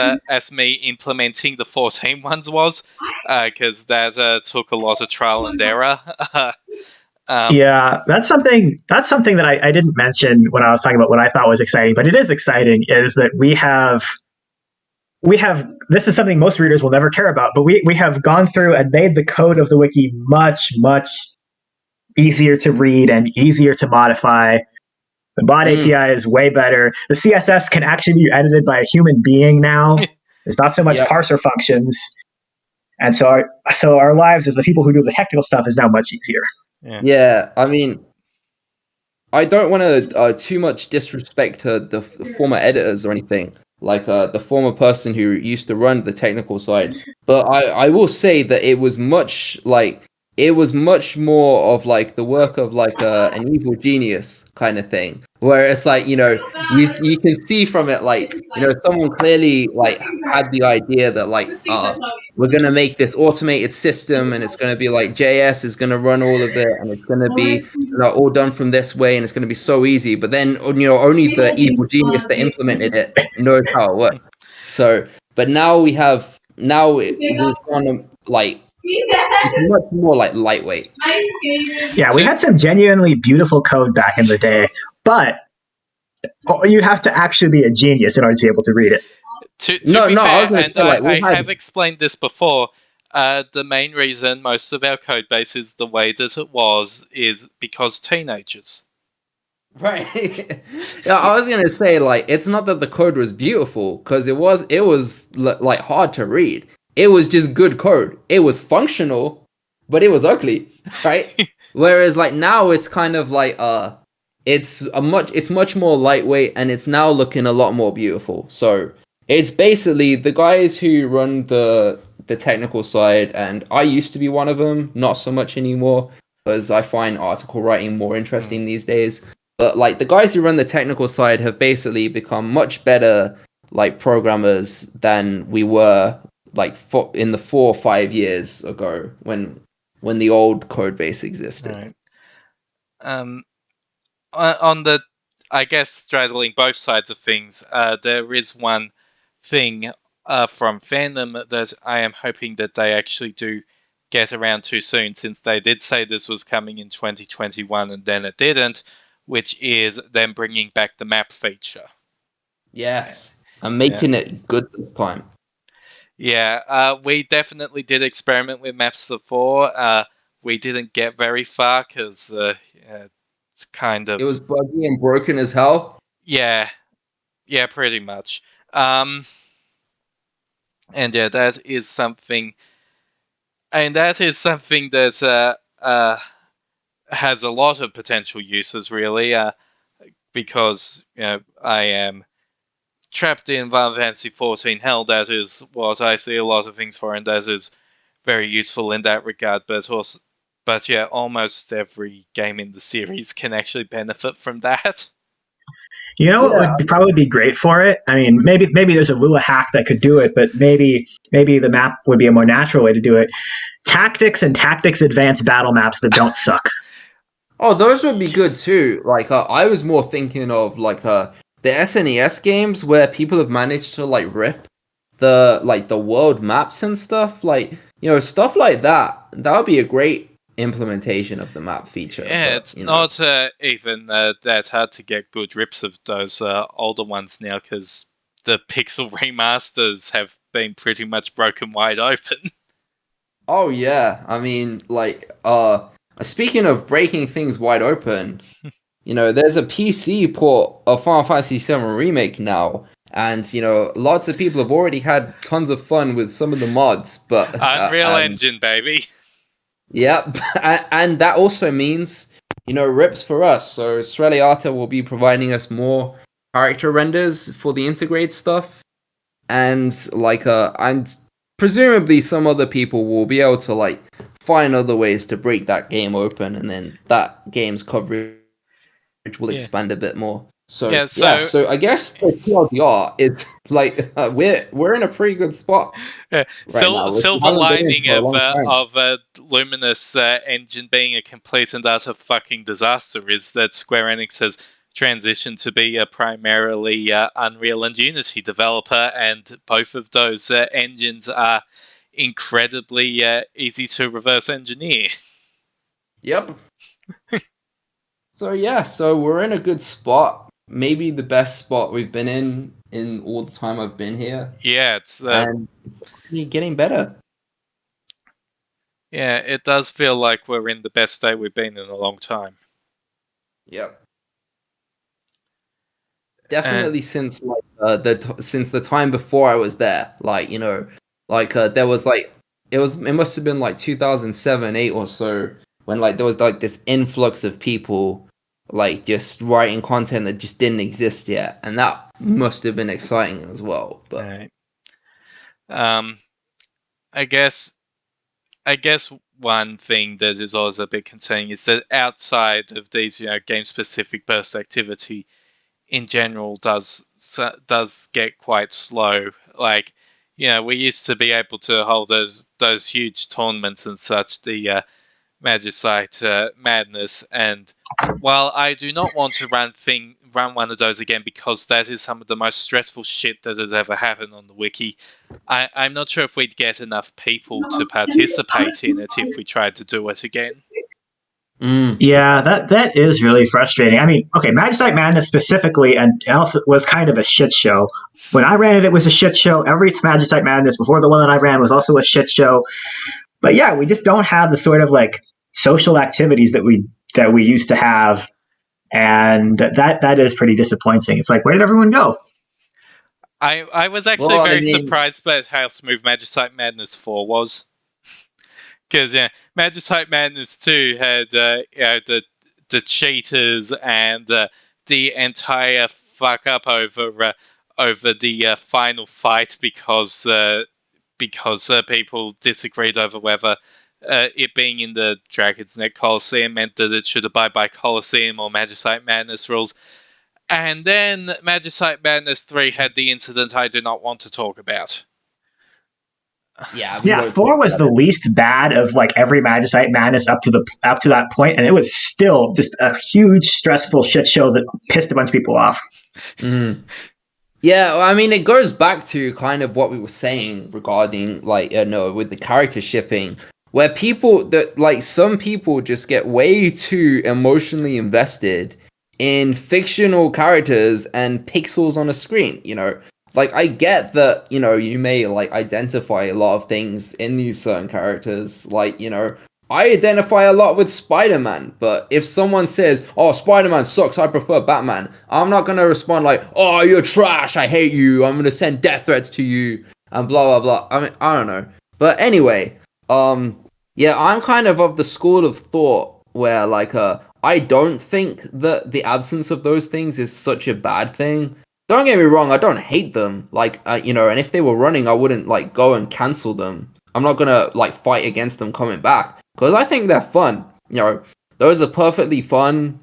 [SPEAKER 1] me implementing the 14 ones was, because that took a lot of trial and error.
[SPEAKER 2] Yeah, that's something that I didn't mention when I was talking about what I thought was exciting, but it is exciting, is that we have, this is something most readers will never care about, but we have gone through and made the code of the wiki much, much easier to read and easier to modify. The bot API is way better. The CSS can actually be edited by a human being now. There's not so much parser functions. And so our lives as the people who do the technical stuff is now much easier.
[SPEAKER 3] Yeah, I mean, I don't want to too much disrespect the former editors or anything, like the former person who used to run the technical side. But I will say that it was much more of like the work of like an evil genius kind of thing. where it's like, you know, you can see from it, like, you know, someone clearly like had the idea that like, we're gonna make this automated system, and it's gonna be like JS is gonna run all of it, and it's gonna be, you know, all done from this way, and it's gonna be so easy. But then, you know, only the evil genius that implemented it knows how it works. So, but now we've gone like, it's much more like lightweight.
[SPEAKER 2] Yeah, we had some genuinely beautiful code back in the day, but you'd have to actually be a genius in order to be able to read it.
[SPEAKER 1] To be fair, and I have explained this before, the main reason most of our code base is the way that it was is because teenagers.
[SPEAKER 3] Right. Yeah, I was gonna say, like, it's not that the code was beautiful, because it was like hard to read. It was just good code. It was functional, but it was ugly, right? Whereas like now it's kind of like it's much more lightweight, and it's now looking a lot more beautiful. So it's basically the guys who run the technical side, and I used to be one of them, not so much anymore, because I find article writing more interesting these days. But like the guys who run the technical side have basically become much better like programmers than we were like in the 4 or 5 years ago when the old code base existed.
[SPEAKER 1] Right. On the, I guess, straddling both sides of things, there is one thing from fandom that I am hoping that they actually do get around to soon, since they did say this was coming in 2021 and then it didn't, which is them bringing back the map feature.
[SPEAKER 3] Yes, and making it good this time.
[SPEAKER 1] Yeah, we definitely did experiment with maps before. We didn't get very far because it's kind of...
[SPEAKER 3] It was buggy and broken as hell.
[SPEAKER 1] Yeah, pretty much. And yeah, that is something... And that is something that has a lot of potential uses, really, because, you know, I am trapped in Final Fantasy XIV hell. That is what I see a lot of things for, and that is very useful in that regard. But yeah, almost every game in the series can actually benefit from that.
[SPEAKER 2] You know what would probably be great for it? I mean, maybe there's a Lua hack that could do it, but maybe the map would be a more natural way to do it. Tactics and Tactics Advanced battle maps that don't suck.
[SPEAKER 3] Oh, those would be good too. Like, I was more thinking of like the SNES games where people have managed to like rip the world maps and stuff. Like, you know, stuff like that. That would be a great implementation of the map feature.
[SPEAKER 1] Yeah, it's not even that hard to get good rips of those older ones now, because the pixel remasters have been pretty much broken wide open.
[SPEAKER 3] Oh yeah, I mean, like, speaking of breaking things wide open, you know, there's a PC port of Final Fantasy VII Remake now, and you know, lots of people have already had tons of fun with some of the mods. But
[SPEAKER 1] Unreal Engine, baby.
[SPEAKER 3] Yep, and that also means, you know, rips for us. So Streliata will be providing us more character renders for the integrate stuff, and like and presumably some other people will be able to like find other ways to break that game open, and then that game's coverage will expand a bit more. So so I guess the TLDR is like we're in a pretty good spot.
[SPEAKER 1] Yeah. Silver lining of Luminous engine being a complete and utter fucking disaster is that Square Enix has transitioned to be a primarily Unreal and Unity developer, and both of those engines are incredibly easy to reverse engineer.
[SPEAKER 3] Yep. So we're in a good spot. Maybe the best spot we've been in all the time I've been here.
[SPEAKER 1] Yeah, it's
[SPEAKER 3] actually getting better.
[SPEAKER 1] Yeah, it does feel like we're in the best state we've been in a long time.
[SPEAKER 3] Yep. Definitely since like since the time before I was there. Like, you know, like there was like it must have been like 2007, 8 or so, when like there was like this influx of people like just writing content that just didn't exist yet, and that must have been exciting as well. But
[SPEAKER 1] right. I guess one thing that is always a bit concerning is that outside of these, game-specific burst activity, in general, does get quite slow. Like, we used to be able to hold those huge tournaments and such, the Magicite Madness, and while I do not want to run one of those again because that is some of the most stressful shit that has ever happened on the wiki, I'm not sure if we'd get enough people to participate in it if we tried to do it again.
[SPEAKER 2] Yeah, that is really frustrating. I mean, okay, Magicite Madness specifically, and also was kind of a shit show. When I ran it, it was a shit show. Every Magicite Madness before the one that I ran was also a shit show. But yeah, we just don't have the sort of like social activities that we used to have, and that is pretty disappointing. It's like, where did everyone go?
[SPEAKER 1] I was actually very surprised by how smooth Magicite Madness 4 was. Because Magicite Madness 2 had the cheaters and the entire fuck up over the final fight because people disagreed over whether it being in the Dragon's Neck Coliseum meant that it should abide by Coliseum or Magicite Madness rules. And then Magicite Madness 3 had the incident I do not want to talk about.
[SPEAKER 2] Yeah, 4 was the least bad of like every Magicite Madness up to that point, and it was still just a huge stressful shit show that pissed a bunch of people off.
[SPEAKER 3] Yeah, I mean, it goes back to kind of what we were saying regarding with the character shipping, where some people just get way too emotionally invested in fictional characters and pixels on a screen, Like, I get that, you may, identify a lot of things in these certain characters. Like, I identify a lot with Spider-Man, but if someone says, oh, Spider-Man sucks, I prefer Batman, I'm not going to respond like, oh, you're trash, I hate you, I'm going to send death threats to you, and blah, blah, blah. I mean, I don't know. But anyway, I'm kind of the school of thought where, I don't think that the absence of those things is such a bad thing. Don't get me wrong, I don't hate them. And if they were running, I wouldn't, go and cancel them. I'm not gonna, fight against them coming back. Because I think they're fun. Those are perfectly fun,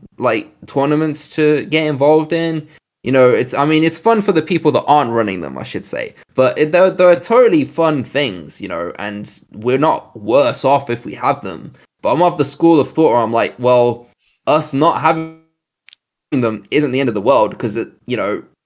[SPEAKER 3] tournaments to get involved in. It's fun for the people that aren't running them, I should say. But they're totally fun things, and we're not worse off if we have them. But I'm of the school of thought where I'm like, well, us not having them isn't the end of the world, because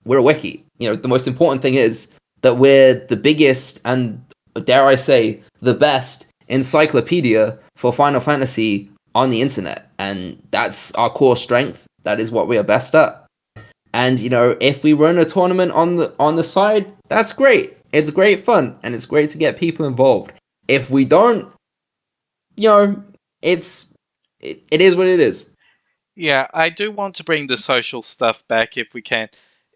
[SPEAKER 3] we're a wiki. The most important thing is that we're the biggest and, dare I say, the best encyclopedia for Final Fantasy on the internet. And that's our core strength. That is what we are best at. And, if we run a tournament on the side, that's great. It's great fun, and it's great to get people involved. If we don't, it is what it is.
[SPEAKER 1] Yeah, I do want to bring the social stuff back if we can.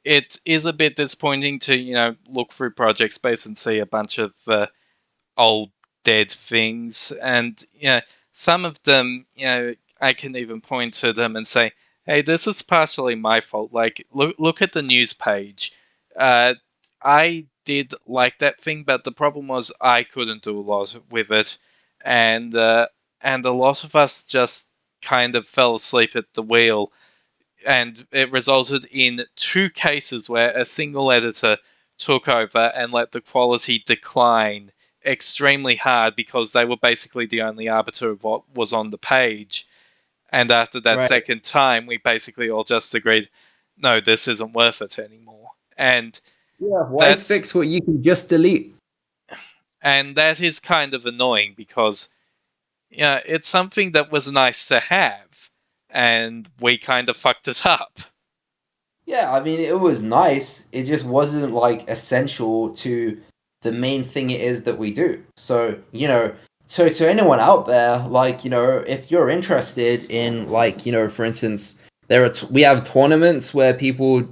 [SPEAKER 1] It is a bit disappointing to, look through project space and see a bunch of old dead things. And, some of them, I can even point to them and say, hey, this is partially my fault. Like, look at the news page. I did like that thing, but the problem was I couldn't do a lot with it. And a lot of us just kind of fell asleep at the wheel, and it resulted in 2 cases where a single editor took over and let the quality decline extremely hard because they were basically the only arbiter of what was on the page. And after that second time, we basically all just agreed, no, this isn't worth it anymore. And
[SPEAKER 3] why fix what you can just delete?
[SPEAKER 1] And that is kind of annoying because it's something that was nice to have, and we kind of fucked it up.
[SPEAKER 3] Yeah, I mean, it was nice. It just wasn't, essential to the main thing it is that we do. So, so to anyone out there, if you're interested in, for instance, we have tournaments where people,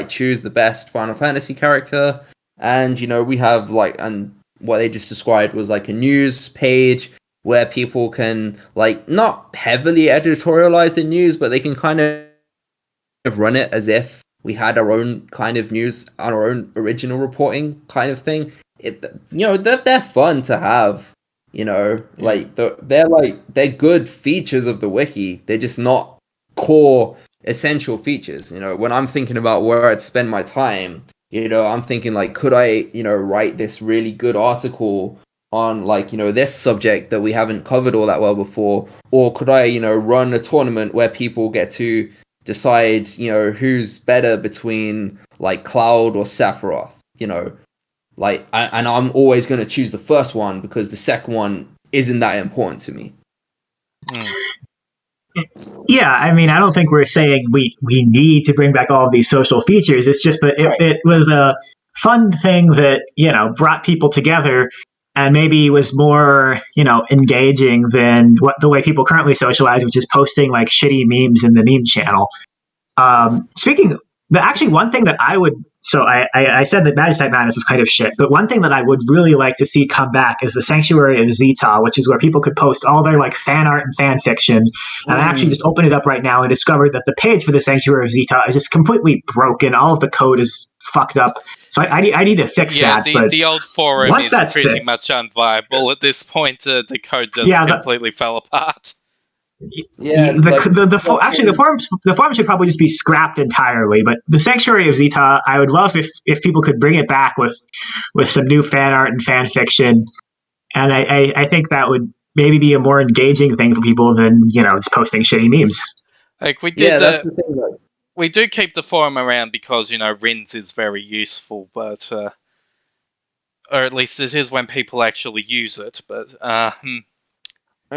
[SPEAKER 3] choose the best Final Fantasy character, and, we have, and what they just described was, a news page where people can, not heavily editorialize the news, but they can kind of run it as if we had our own kind of news, our own original reporting kind of thing. They're fun to have. Like they're good features of the wiki. They're just not core essential features. When I'm thinking about where I'd spend my time, I'm thinking like, could I, write this really good article on like, this subject that we haven't covered all that well before, or could I, run a tournament where people get to decide, who's better between like Cloud or Sephiroth, like, and I'm always going to choose the first one because the second one isn't that important to me.
[SPEAKER 2] Yeah, I mean, I don't think we're saying we need to bring back all of these social features. It's just that it was a fun thing that, brought people together and maybe was more, engaging than the way people currently socialize, which is posting like shitty memes in the meme channel. Actually, one thing that I would, so I said that Magic Type Madness was kind of shit, but one thing that I would really like to see come back is the Sanctuary of Zeta, which is where people could post all their like fan art and fan fiction. And I actually just opened it up right now and discovered that the page for the Sanctuary of Zeta is just completely broken. All of the code is fucked up. So I need to fix that.
[SPEAKER 1] Yeah, the old forum is pretty much unviable at this point. The code just completely fell apart.
[SPEAKER 2] Yeah, the forum should probably just be scrapped entirely. But the Sanctuary of Zeta, I would love if people could bring it back with some new fan art and fan fiction, and I think that would maybe be a more engaging thing for people than just posting shitty memes.
[SPEAKER 1] Like we did, that's the thing, though. We do keep the forum around because RINS is very useful, but or at least it is when people actually use it. But
[SPEAKER 3] I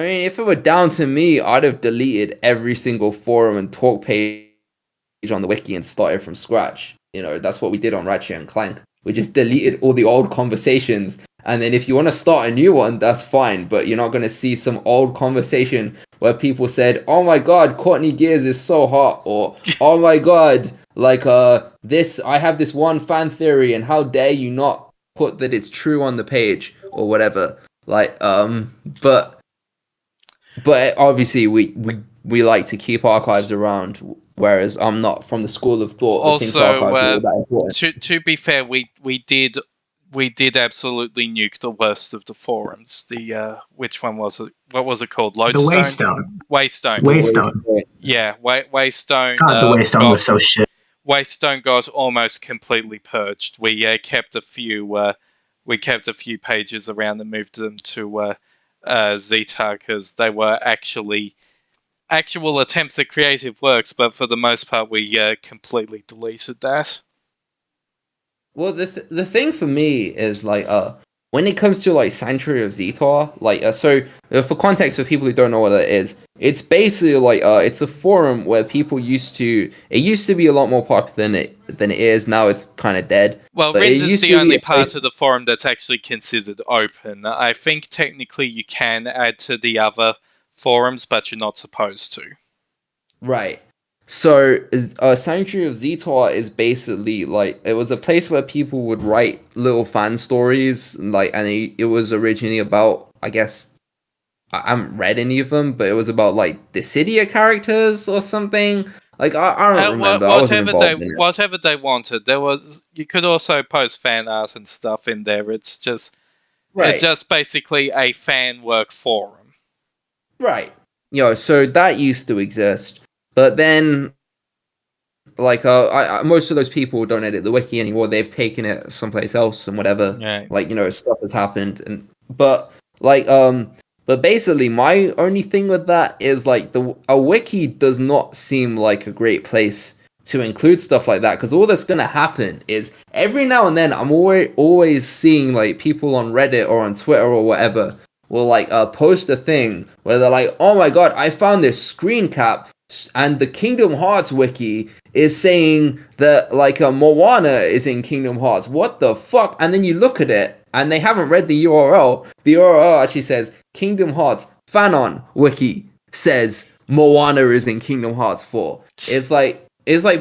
[SPEAKER 3] mean, if it were down to me, I'd have deleted every single forum and talk page on the wiki and started from scratch. That's what we did on Ratchet and Clank. We just deleted all the old conversations. And then if you want to start a new one, that's fine. But you're not going to see some old conversation where people said, oh my god, Courtney Gears is so hot. Or, oh my god, like, I have this one fan theory and how dare you not put that it's true on the page or whatever. Like, But obviously, we like to keep archives around, whereas I'm not from the school of thought.
[SPEAKER 1] Also, to be fair, we did absolutely nuke the worst of the forums. The which one was it? What was it called?
[SPEAKER 2] Lodestone.
[SPEAKER 1] Waystone. Yeah, Waystone.
[SPEAKER 2] God, the Waystone was so shit.
[SPEAKER 1] Waystone got almost completely purged. We kept a few. We kept a few pages around and moved them to. Zeta, because they were actual attempts at creative works, but for the most part we completely deleted that.
[SPEAKER 3] Well, the thing for me is like when it comes to like Sanctuary of Zeta, like for context for people who don't know what it is, it's basically like it's a forum where people used to be a lot more popular than it is now. It's kind of dead.
[SPEAKER 1] Well, RINS is the only part of the forum that's actually considered open. I think technically you can add to the other forums, but you're not supposed to. Right.
[SPEAKER 3] So, Sanctuary of Zeta is basically like it was a place where people would write little fan stories, and it was originally about, I guess, I haven't read any of them, but it was about like Dissidia characters or something. Like I don't remember.
[SPEAKER 1] Whatever they wanted. You could also post fan art and stuff in there. It's just basically a fan work forum.
[SPEAKER 3] Right. So that used to exist. But then, like, most of those people don't edit the wiki anymore. They've taken it someplace else and whatever.
[SPEAKER 1] Yeah.
[SPEAKER 3] Like, stuff has happened. But basically, my only thing with that is, like, a wiki does not seem like a great place to include stuff like that. Because all that's going to happen is, every now and then, I'm always seeing, like, people on Reddit or on Twitter or whatever will, like, post a thing where they're like, oh my god, I found this screen cap. And the Kingdom Hearts wiki is saying that, like, Moana is in Kingdom Hearts. What the fuck? And then you look at it, and they haven't read the URL. The URL actually says, Kingdom Hearts Fanon wiki says Moana is in Kingdom Hearts 4. It's like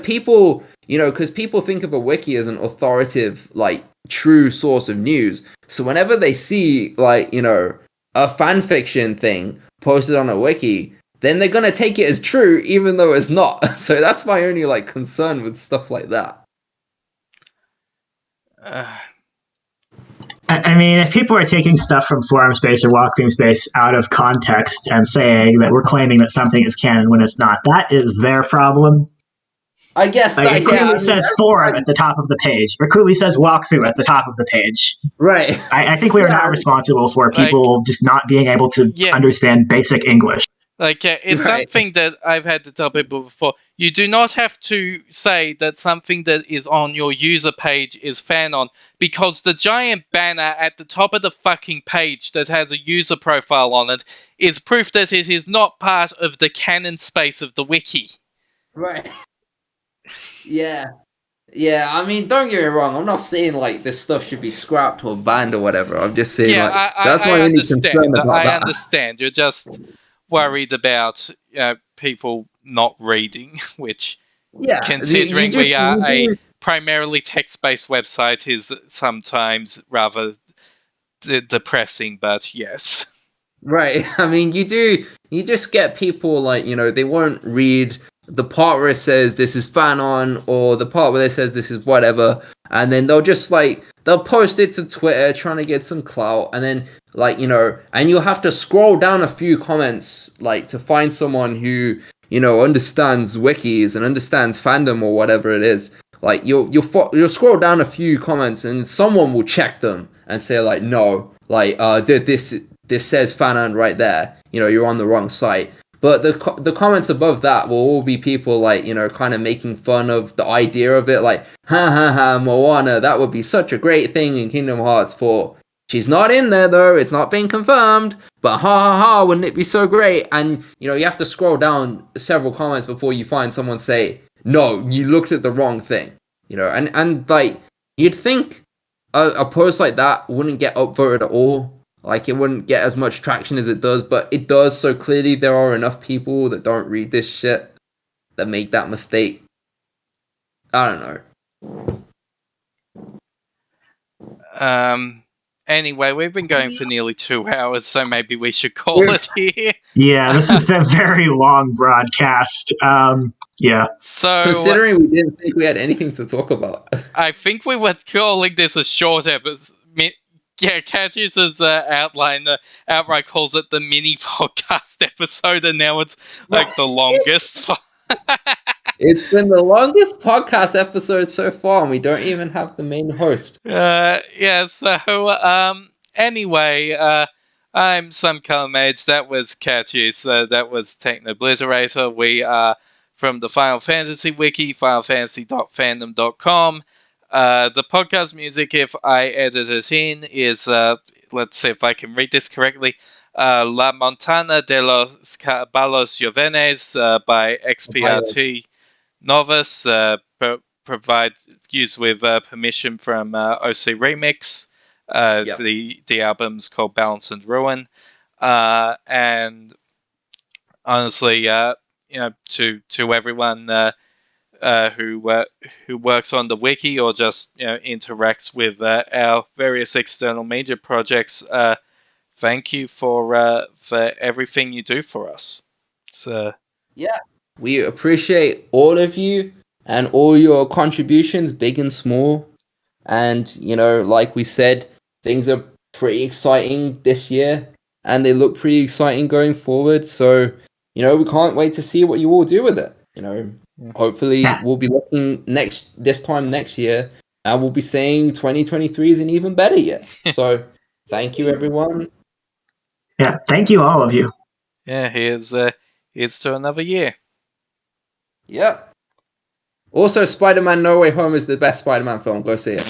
[SPEAKER 3] people, because people think of a wiki as an authoritative, like, true source of news. So whenever they see, like, a fanfiction thing posted on a wiki, then they're going to take it as true, even though it's not. So that's my only, like, concern with stuff like that.
[SPEAKER 2] And I mean, if people are taking stuff from forum space or walkthrough space out of context and saying that we're claiming that something is canon when it's not, that is their problem.
[SPEAKER 3] I guess
[SPEAKER 2] like, it clearly says forum at the top of the page, or clearly says walkthrough at the top of the page.
[SPEAKER 3] Right.
[SPEAKER 2] I think we are not responsible for people just not being able to understand basic English.
[SPEAKER 1] It's something that I've had to tell people before. You do not have to say that something that is on your user page is fanon, because the giant banner at the top of the fucking page that has a user profile on it is proof that it is not part of the canon space of the wiki.
[SPEAKER 3] Right. Yeah. Yeah, I mean, don't get me wrong. I'm not saying, this stuff should be scrapped or banned or whatever. I'm just saying, that's my only concern about that.
[SPEAKER 1] I understand. You're just worried about people not reading, which, considering we are a primarily text-based website, is sometimes rather depressing, but yes.
[SPEAKER 3] Right. I mean, you just get people, they won't read the part where it says this is fanon, or the part where it says this is whatever, and then they'll just they'll post it to Twitter trying to get some clout, and then and you'll have to scroll down a few comments to find someone who understands wikis and understands fandom or whatever it is. You'll scroll down a few comments and someone will check them and say no, this says fanon right there, you're on the wrong site. But the comments above that will all be people kind of making fun of the idea of it, ha, Moana, that would be such a great thing in Kingdom Hearts 4. She's not in there though, it's not been confirmed, but ha, wouldn't it be so great? And, you have to scroll down several comments before you find someone say, no, you looked at the wrong thing, and you'd think a post like that wouldn't get upvoted at all. It wouldn't get as much traction as it does, but it does, so clearly there are enough people that don't read this shit that make that mistake. I don't
[SPEAKER 1] know. Anyway, we've been going for nearly 2 hours, so maybe we should call it here.
[SPEAKER 2] Yeah, this has been a very long broadcast. Yeah.
[SPEAKER 3] So, considering we didn't think we had anything to talk about.
[SPEAKER 1] I think we were calling this a short episode. Yeah, Catuse's outline outright calls it the mini podcast episode, and now it's the longest.
[SPEAKER 3] It's been the longest podcast episode so far, and we don't even have the main host.
[SPEAKER 1] Anyway, I'm SomeColorMage. That was Catuse. That was Technobliterator. We are from the Final Fantasy Wiki, finalfantasy.fandom.com. The podcast music, if I edit it in, is, let's see if I can read this correctly, La Montana de los Caballos Jovenes by XPRTNovice, used with permission from OC Remix. The album's called Balance and Ruin. And honestly, to everyone who works on the wiki or just interacts with our various external media projects, thank you for everything you do for us.
[SPEAKER 3] We appreciate all of you and all your contributions, big and small. And like we said, things are pretty exciting this year, and they look pretty exciting going forward. So we can't wait to see what you all do with it. Hopefully we'll be looking this time next year, and we'll be saying 2023 is an even better year. So thank you, everyone.
[SPEAKER 2] Yeah, thank you, all of you.
[SPEAKER 1] Yeah, here's to another year.
[SPEAKER 3] Yep. Also, Spider-Man No Way Home is the best Spider-Man film. Go see it.